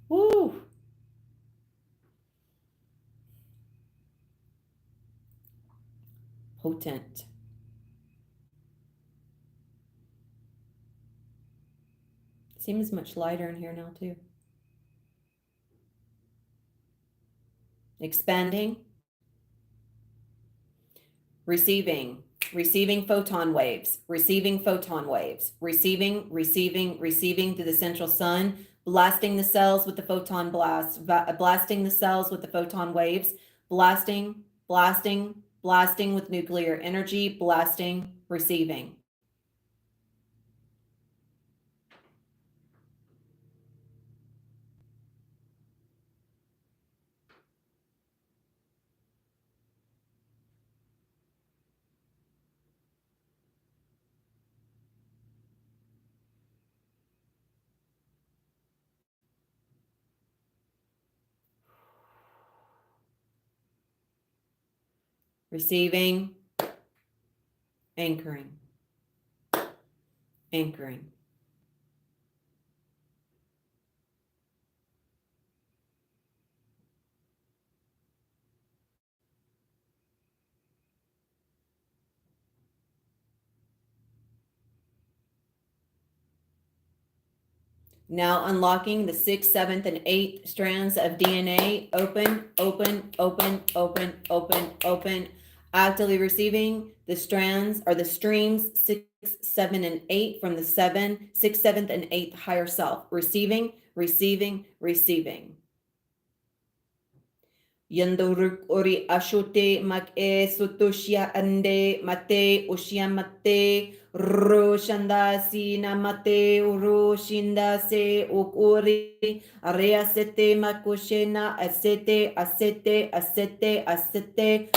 Woo! Potent. Seems much lighter in here now too. Expanding. Receiving, receiving photon waves, receiving photon waves, receiving, receiving, receiving through the central sun, blasting the cells with the photon blast, blasting the cells with the photon waves, blasting, blasting, blasting with nuclear energy, blasting, receiving. Receiving, anchoring, anchoring. Now unlocking the 6th, 7th, and 8th strands of DNA. Open, open, open, open, open, open. Actively receiving the strands or the streams 6, 7, and 8 from the 6th, 7th, and 8th higher self. Receiving, receiving, receiving. Yandoruk ori ashote mak e sutoshia ande mate oshia mate roshanda sina mate uroshinda se okori area sete makoshena asete asete asete asete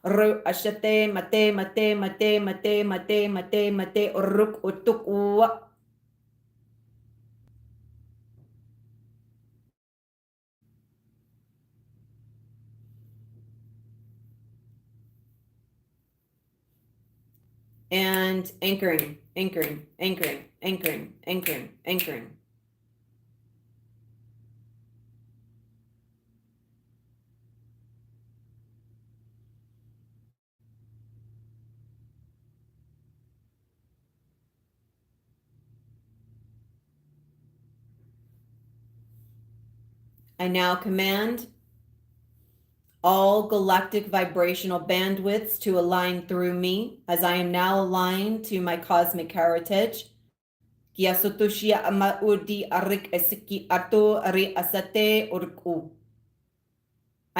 ro ashate mate mate mate mate mate mate mate oruk utuk uwa. And anchoring, anchoring, anchoring, anchoring, anchoring, anchoring. I now command all galactic vibrational bandwidths to align through me as I am now aligned to my cosmic heritage. I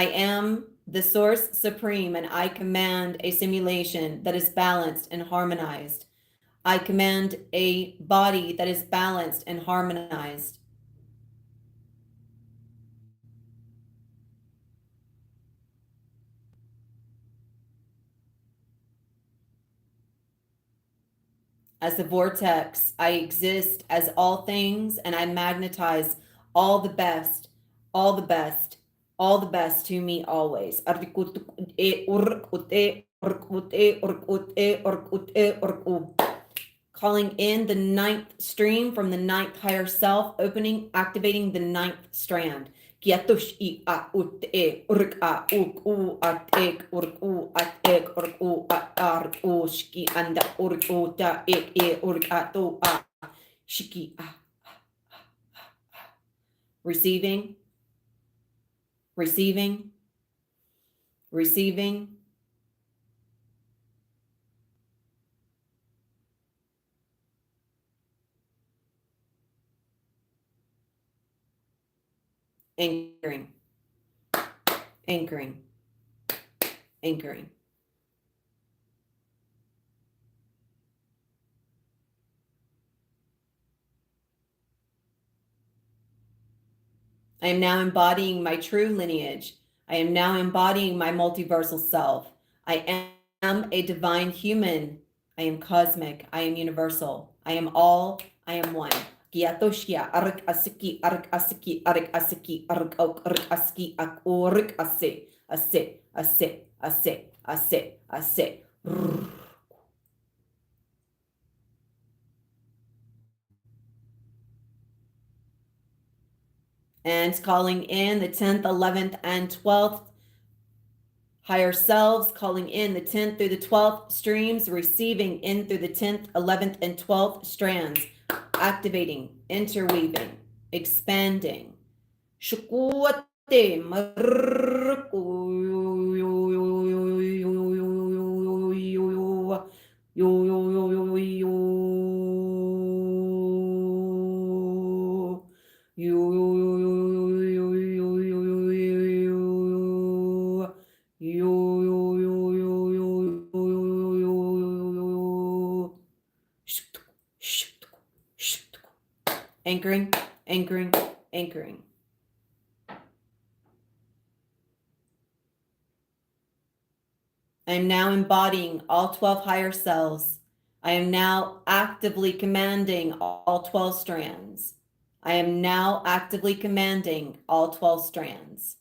am the source supreme and I command a simulation that is balanced and harmonized. I command a body that is balanced and harmonized. As the vortex, I exist as all things and I magnetize all the best, all the best, all the best to me always. Calling in the 9th stream from the 9th higher self, opening, activating the 9th strand. Kiatush I a ut e urk a uk u at ek urk u at ek urk u at ark u shki anda urk u ta ek e urk atu a shiki a. Receiving, receiving, receiving. Anchoring, anchoring, anchoring. I am now embodying my true lineage. I am now embodying my multiversal self. I am a divine human. I am cosmic. I am universal. I am all. I am one. Giatoshia ark asiki ark asiki ark asiki ark ok ark asiki ak ork ase ase ase ase ase ase. And calling in the 10th, 11th, and 12th higher selves, calling in the 10th through the 12th streams, receiving in through the 10th, 11th, and 12th strands, activating, interweaving, expanding. Anchoring, anchoring, anchoring. I am now embodying all 12 higher selves. I am now actively commanding all 12 strands. I am now actively commanding all 12 strands.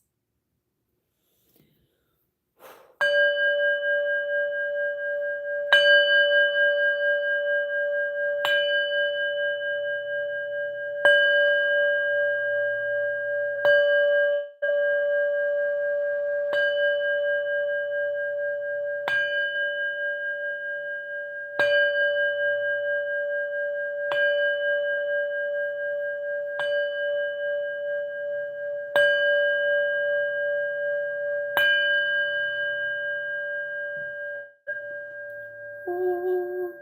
Ooh.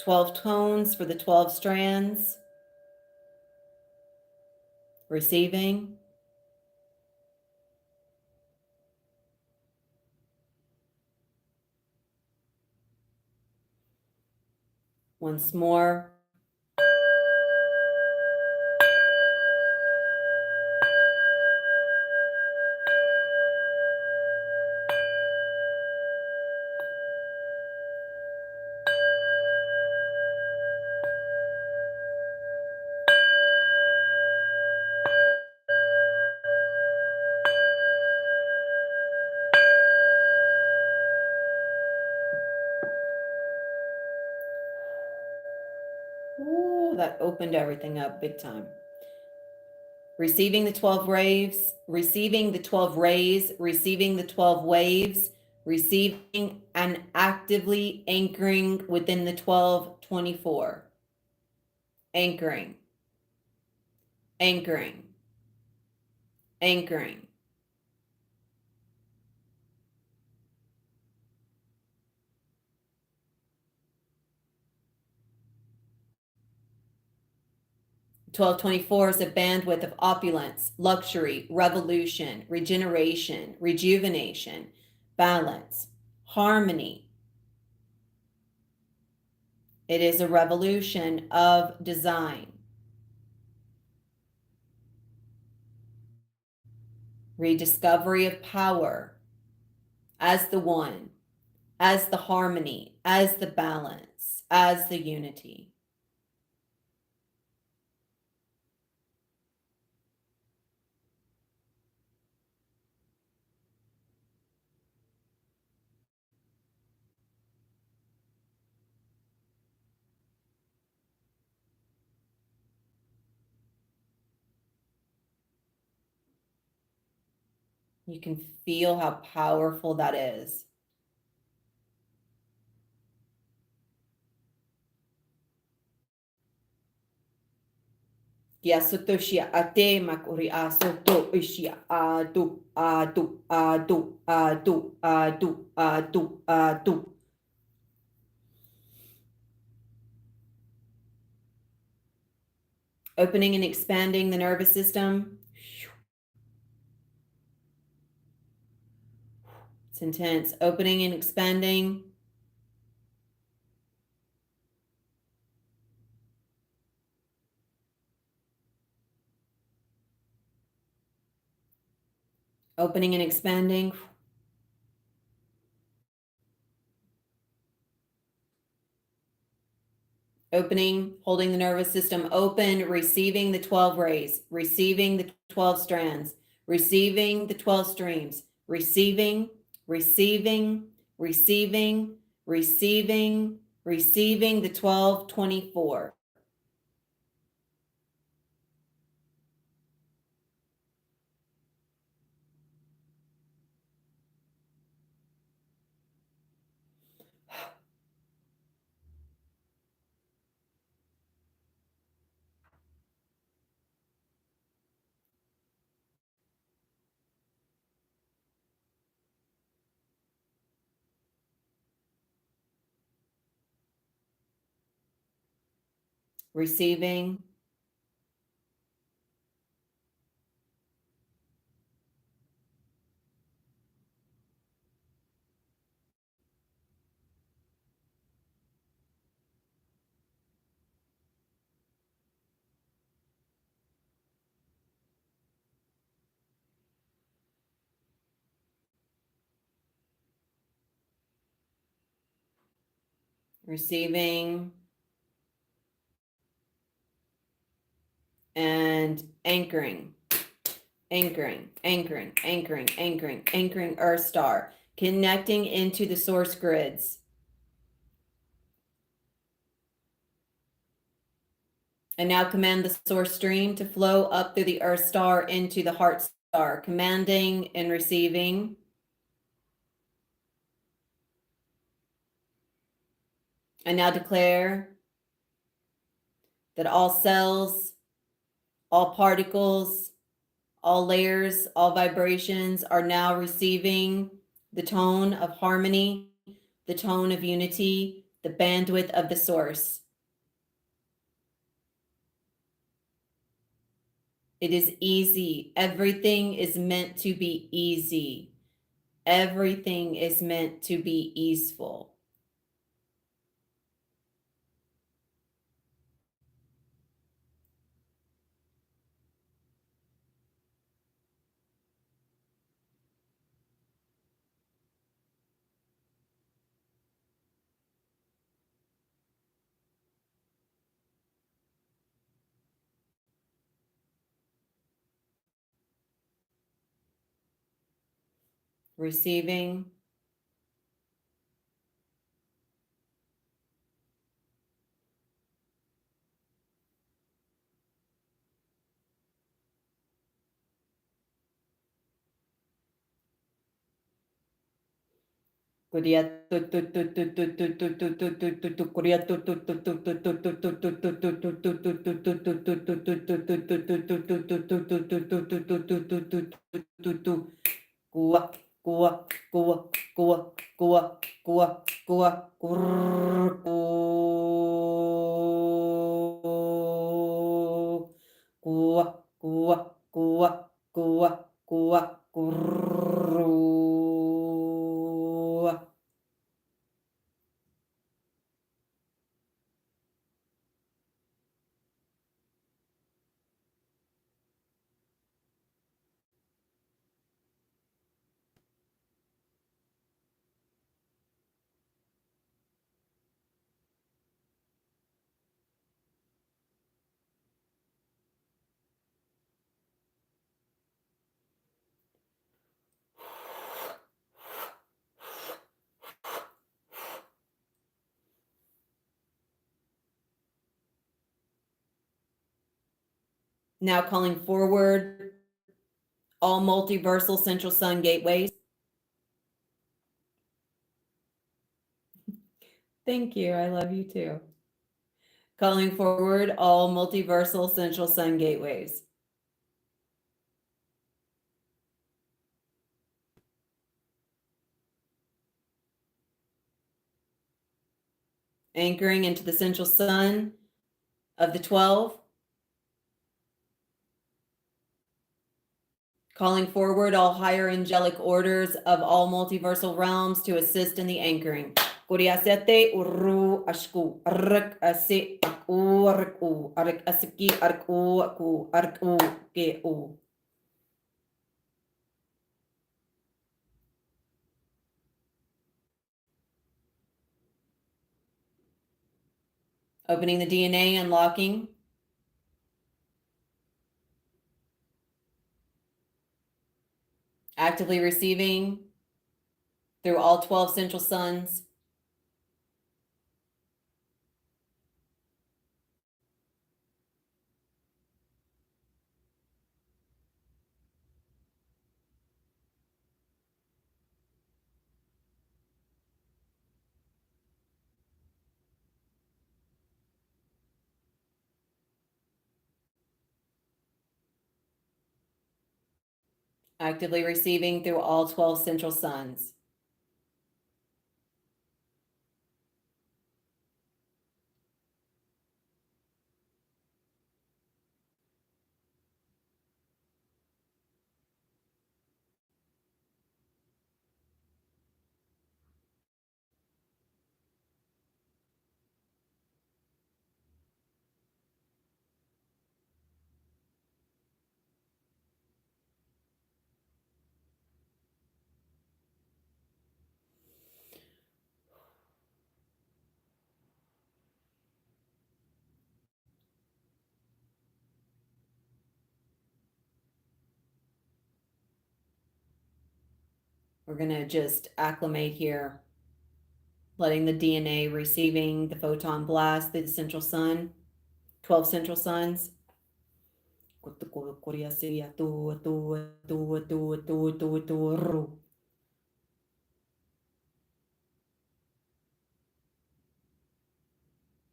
12 tones for the 12 strands. Receiving. Once more. Ooh, that opened everything up big time. Receiving the 12 waves, receiving the 12 rays, receiving the 12 waves, receiving and actively anchoring within the 1224. Anchoring, anchoring, anchoring. Twelve 24 is a bandwidth of opulence, luxury, revolution, regeneration, rejuvenation, balance, harmony. It is a revolution of design. Rediscovery of power as the one, as the harmony, as the balance, as the unity. You can feel how powerful that is. Kia soto shia ate makuri a soto ishia adu adu adu adu adu adu adu. Opening and expanding the nervous system. It's intense. Opening and expanding. Opening and expanding. Opening, holding the nervous system open, receiving the 12 rays, receiving the 12 strands, receiving the 12 streams, receiving, receiving, receiving, receiving, receiving the 1224. Receiving, receiving, and anchoring, anchoring, anchoring, anchoring, anchoring, anchoring Earth Star, connecting into the source grids. And now command the source stream to flow up through the Earth Star into the Heart Star, commanding and receiving. And now declare that all cells, all particles, all layers, all vibrations are now receiving the tone of harmony, the tone of unity, the bandwidth of the source. It is easy. Everything is meant to be easy. Everything is meant to be easeful. Receiving, Gua, gua, gua, gua, gua, gua, gua, grrr, gua, gua, gua, gua, gua, grrr. Now calling forward all multiversal central sun gateways. Thank you. I love you too. Calling forward all multiversal central sun gateways. Anchoring into the central sun of the 12. Calling forward all higher angelic orders of all multiversal realms to assist in the anchoring. Kuriasete uru ashku ark ase aku arku ark asiki arku aku arku ke u. Opening the DNA, unlocking. Actively receiving through all 12 central suns. Actively receiving through all 12 central suns. We're going to just acclimate here, letting the DNA receiving the photon blast through the central sun, 12 central suns.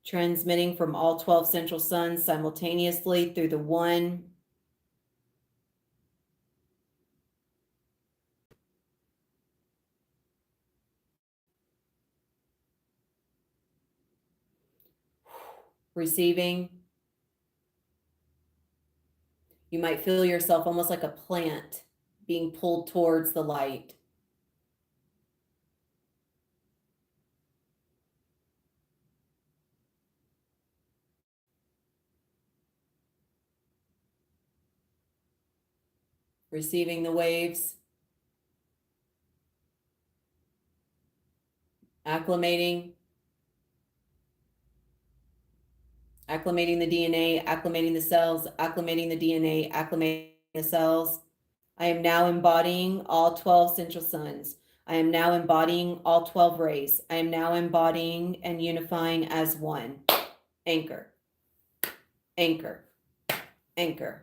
Transmitting from all 12 central suns simultaneously through the one. Receiving. You might feel yourself almost like a plant being pulled towards the light. Receiving the waves. Acclimating. Acclimating the DNA, acclimating the cells, acclimating the DNA, acclimating the cells. I am now embodying all 12 central suns. I am now embodying all 12 rays. I am now embodying and unifying as one. Anchor, anchor, anchor.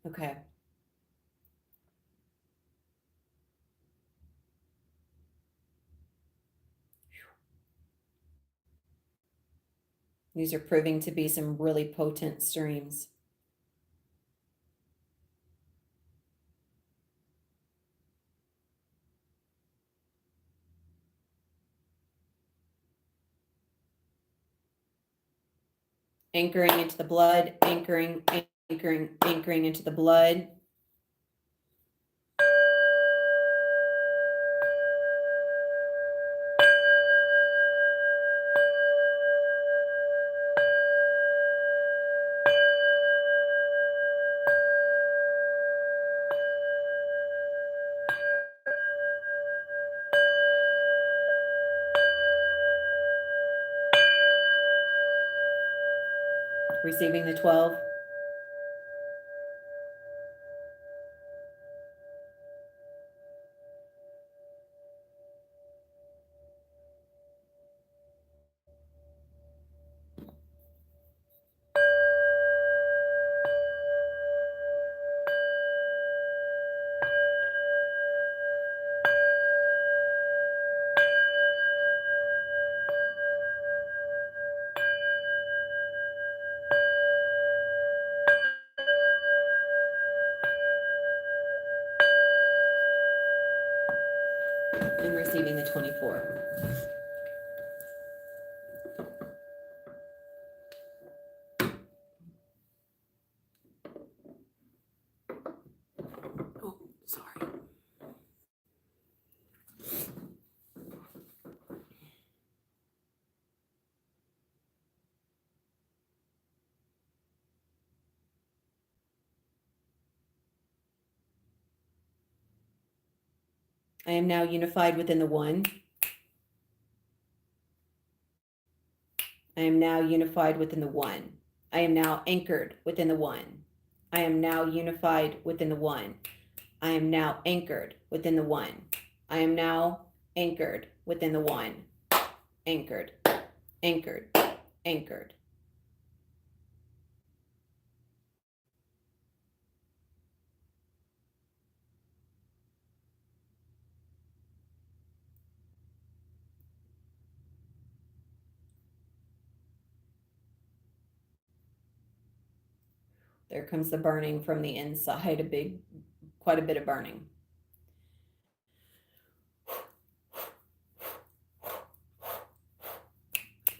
Okay. These are proving to be some really potent streams. Anchoring into the blood, anchoring, anchoring, anchoring into the blood. Receiving the 12. and receiving the 24. Oh, sorry. I am now unified within the one. I am now unified within the one. I am now anchored within the one. I am now unified within the one. I am now anchored within the one. I am now anchored within the one. Anchored, anchored, anchored. There comes the burning from the inside, quite a bit of burning.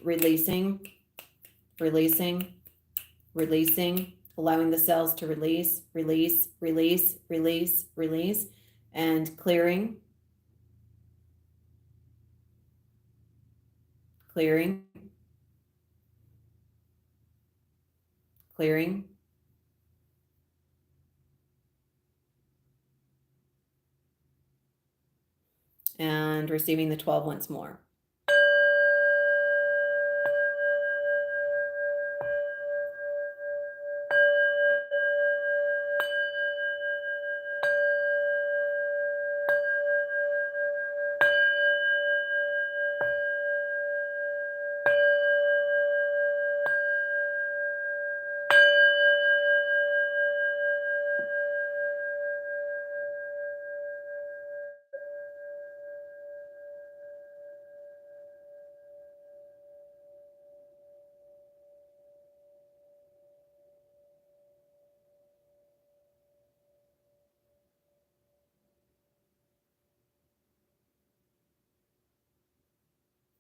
Releasing, releasing, releasing, allowing the cells to release, release, release, release, release, and clearing, clearing, clearing, and receiving the 12 once more.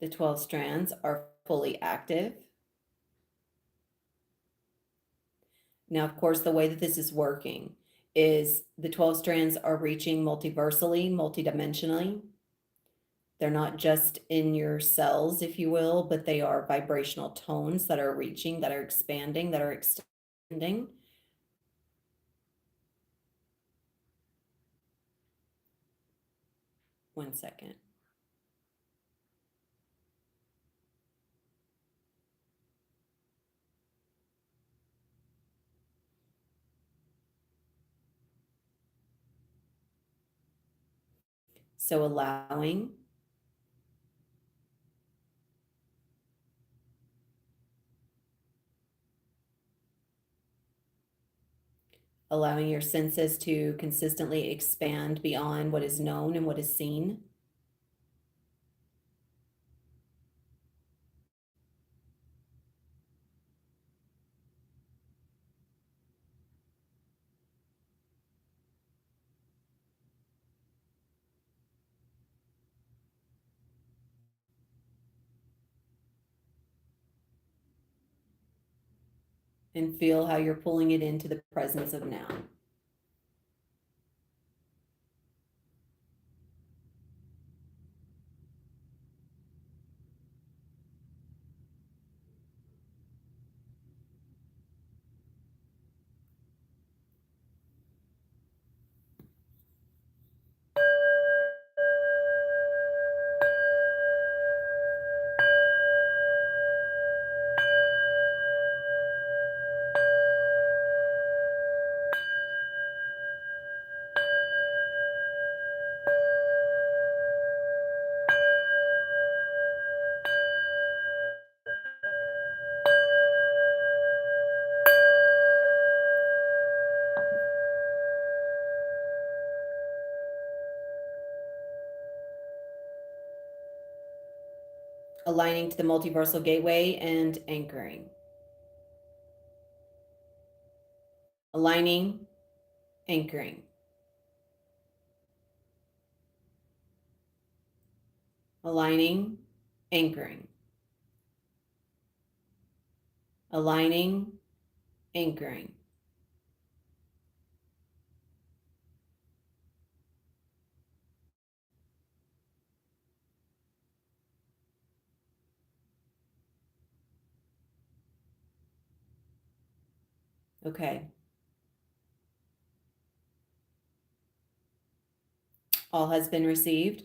The 12 strands are fully active. Now, of course, the way that this is working is the 12 strands are reaching multiversally, multidimensionally. They're not just in your cells, if you will, but they are vibrational tones that are reaching, that are expanding, that are extending. One second. So allowing your senses to consistently expand beyond what is known and what is seen. And feel how you're pulling it into the presence of now. Aligning to the multiversal gateway and anchoring. Aligning, anchoring. aligning, anchoring, aligning, anchoring. Okay. All has been received.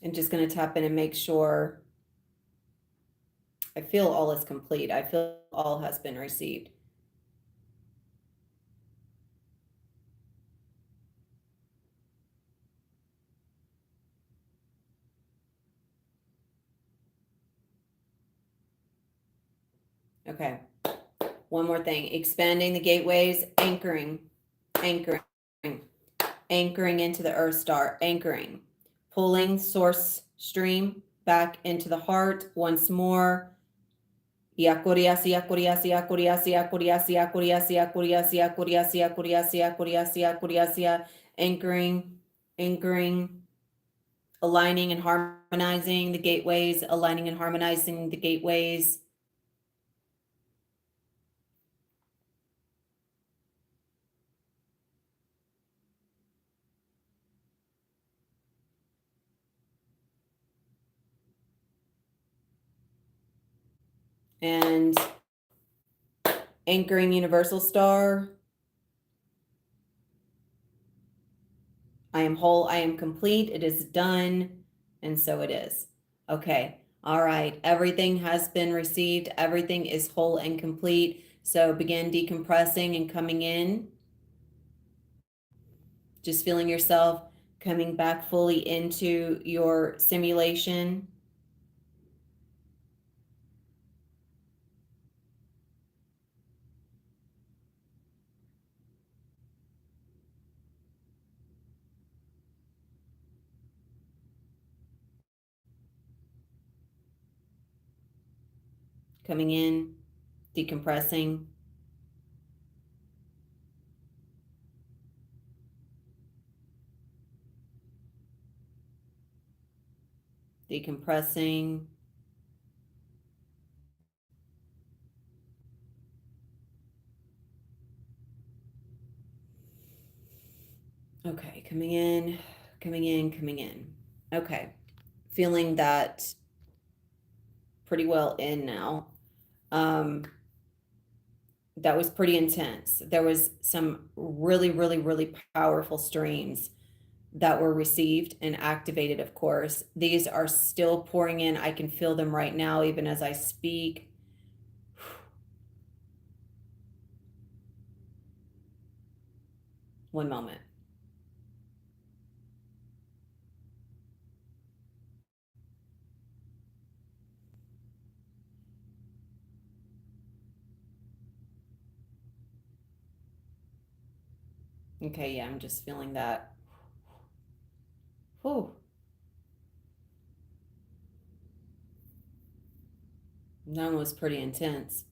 I'm just going to tap in and make sure I feel all is complete. I feel all has been received. Okay. One more thing. Expanding the gateways, anchoring, anchoring, anchoring into the earth star, anchoring, pulling source stream back into the heart once more. Yakoriasi, yakoriasi, yakoriasi, yakoriasi, yakoriasi, yakoriasi, yakoriasi, yakoriasi, yakoriasi, yakoriasi, anchoring, anchoring, aligning and harmonizing the gateways, aligning and harmonizing the gateways. And anchoring universal star. I am whole, I am complete, it is done, and so it is. Okay, all right, everything has been received, everything is whole and complete. So begin decompressing and coming in, just feeling yourself coming back fully into your simulation. Coming in, decompressing, decompressing. Okay, coming in, coming in, coming in. Okay, feeling that pretty well in now. Um, that was pretty intense. There was some really, really, really powerful streams that were received and activated, of course. These are still pouring in. I can feel them right now, even as I speak. One moment. Okay, yeah, I'm just feeling that. Whew. That one was pretty intense.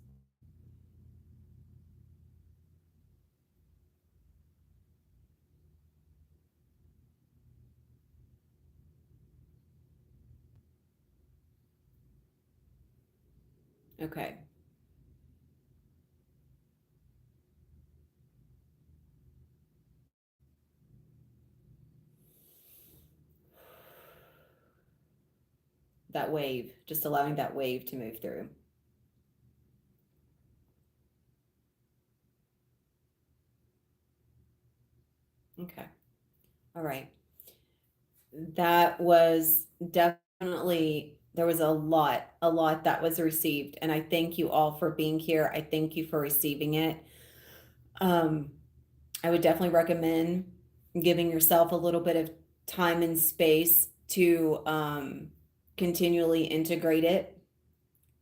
Okay. That wave, just allowing that wave to move through. Okay. All right. That was definitely, there was a lot that was received. And I thank you all for being here. I thank you for receiving it. Um, I would definitely recommend giving yourself a little bit of time and space to continually integrate it.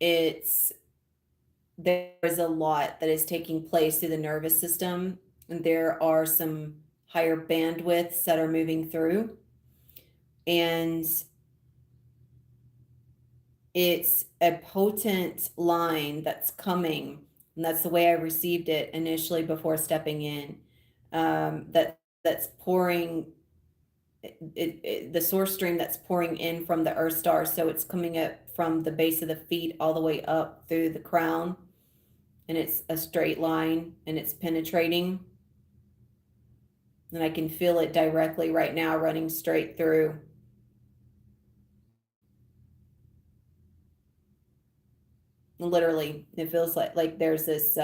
It's There's a lot that is taking place through the nervous system. And there are some higher bandwidths that are moving through. And it's a potent line that's coming, and that's the way I received it initially before stepping in. That's pouring the source stream that's pouring in from the Earth star. So it's coming up from the base of the feet all the way up through the crown, and it's a straight line, and it's penetrating. And I can feel it directly right now running straight through. Literally, it feels like there's this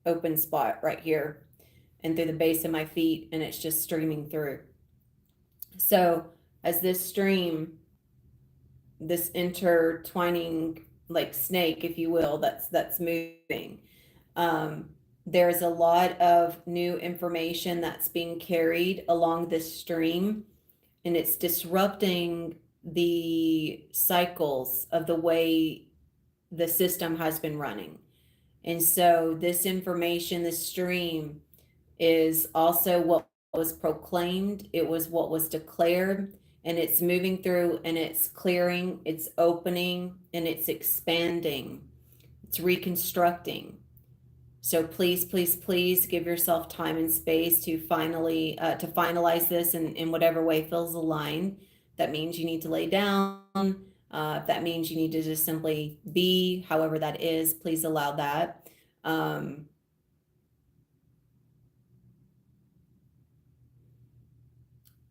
open spot right here and through the base of my feet, and it's just streaming through. So as this stream, this intertwining like snake, if you will, that's moving, there's a lot of new information that's being carried along this stream, and it's disrupting the cycles of the way the system has been running. And so this information, this stream, is also what was proclaimed, it was what was declared, and it's moving through, and it's clearing, it's opening, and it's expanding, it's reconstructing. So please, please, please give yourself time and space to to finalize this in whatever way feels aligned. That means you need to lay down. If that means you need to just simply be, however that is, please allow that.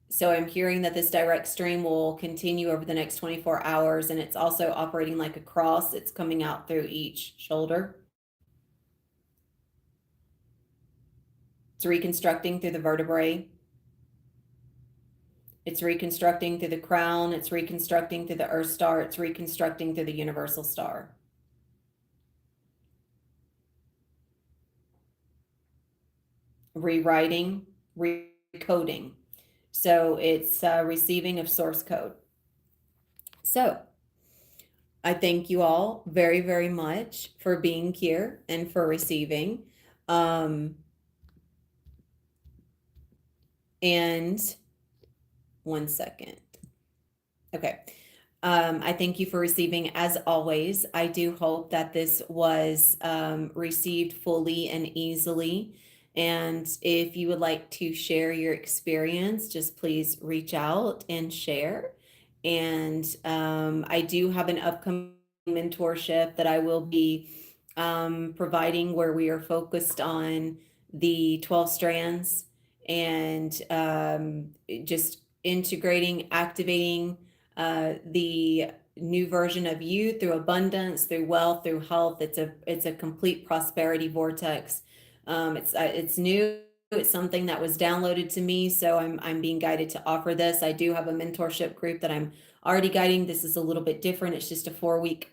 So I'm hearing that this direct stream will continue over the next 24 hours, and it's also operating like a cross. It's coming out through each shoulder. It's reconstructing through the vertebrae. It's reconstructing through the crown. It's reconstructing through the Earth star. It's reconstructing through the universal star. Rewriting, recoding. So it's receiving of source code. So I thank you all very, very much for being here and for receiving. And one second. Okay. I thank you for receiving. As always, I do hope that this was received fully and easily. And if you would like to share your experience, just please reach out and share. And I do have an upcoming mentorship that I will be providing, where we are focused on the 12 strands and just integrating, activating the new version of you through abundance, through wealth, through health. It's a complete prosperity vortex. It's new. It's something that was downloaded to me, so I'm being guided to offer this. I do have a mentorship group that I'm already guiding. This is a little bit different. It's just a 4-week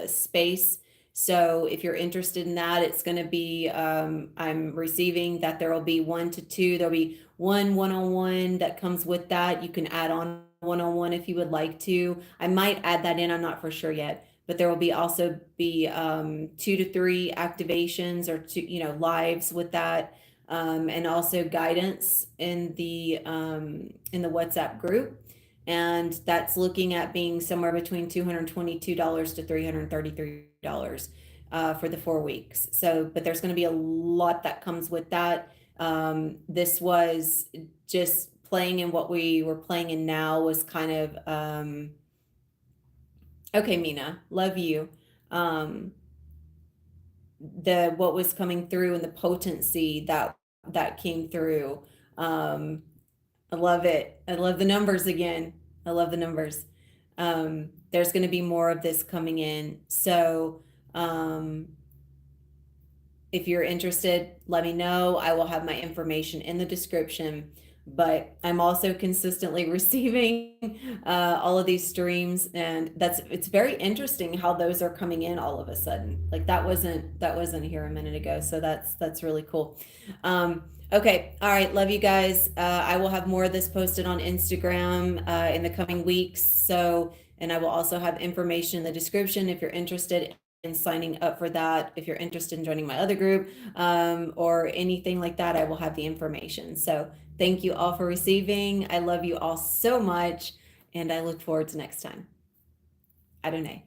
space. So if you're interested in that, it's going to be, I'm receiving that there will be 1 to 2. There'll be one-on-one that comes with that. You can add on one-on-one if you would like to. I might add that in. I'm not for sure yet, but there will be also be 2 to 3 activations or 2, lives with that. And also guidance in the WhatsApp group. And that's looking at being somewhere between $222 to $333 for the 4 weeks. So, but there's going to be a lot that comes with that. This was just playing in what we were playing in now was kind of, okay, Mina, love you. What was coming through and the potency that came through. I love it. I love the numbers again. I love the numbers. There's going to be more of this coming in. So if you're interested, let me know. I will have my information in the description. But I'm also consistently receiving all of these streams, and it's very interesting how those are coming in all of a sudden. Like that wasn't here a minute ago, so that's really cool. Okay, all right, love you guys. I will have more of this posted on Instagram in the coming weeks. So, and I will also have information in the description if you're interested signing up for that. If you're interested in joining my other group, or anything like that, I will have the information. So thank you all for receiving. I love you all so much, and I look forward to next time. Adonai.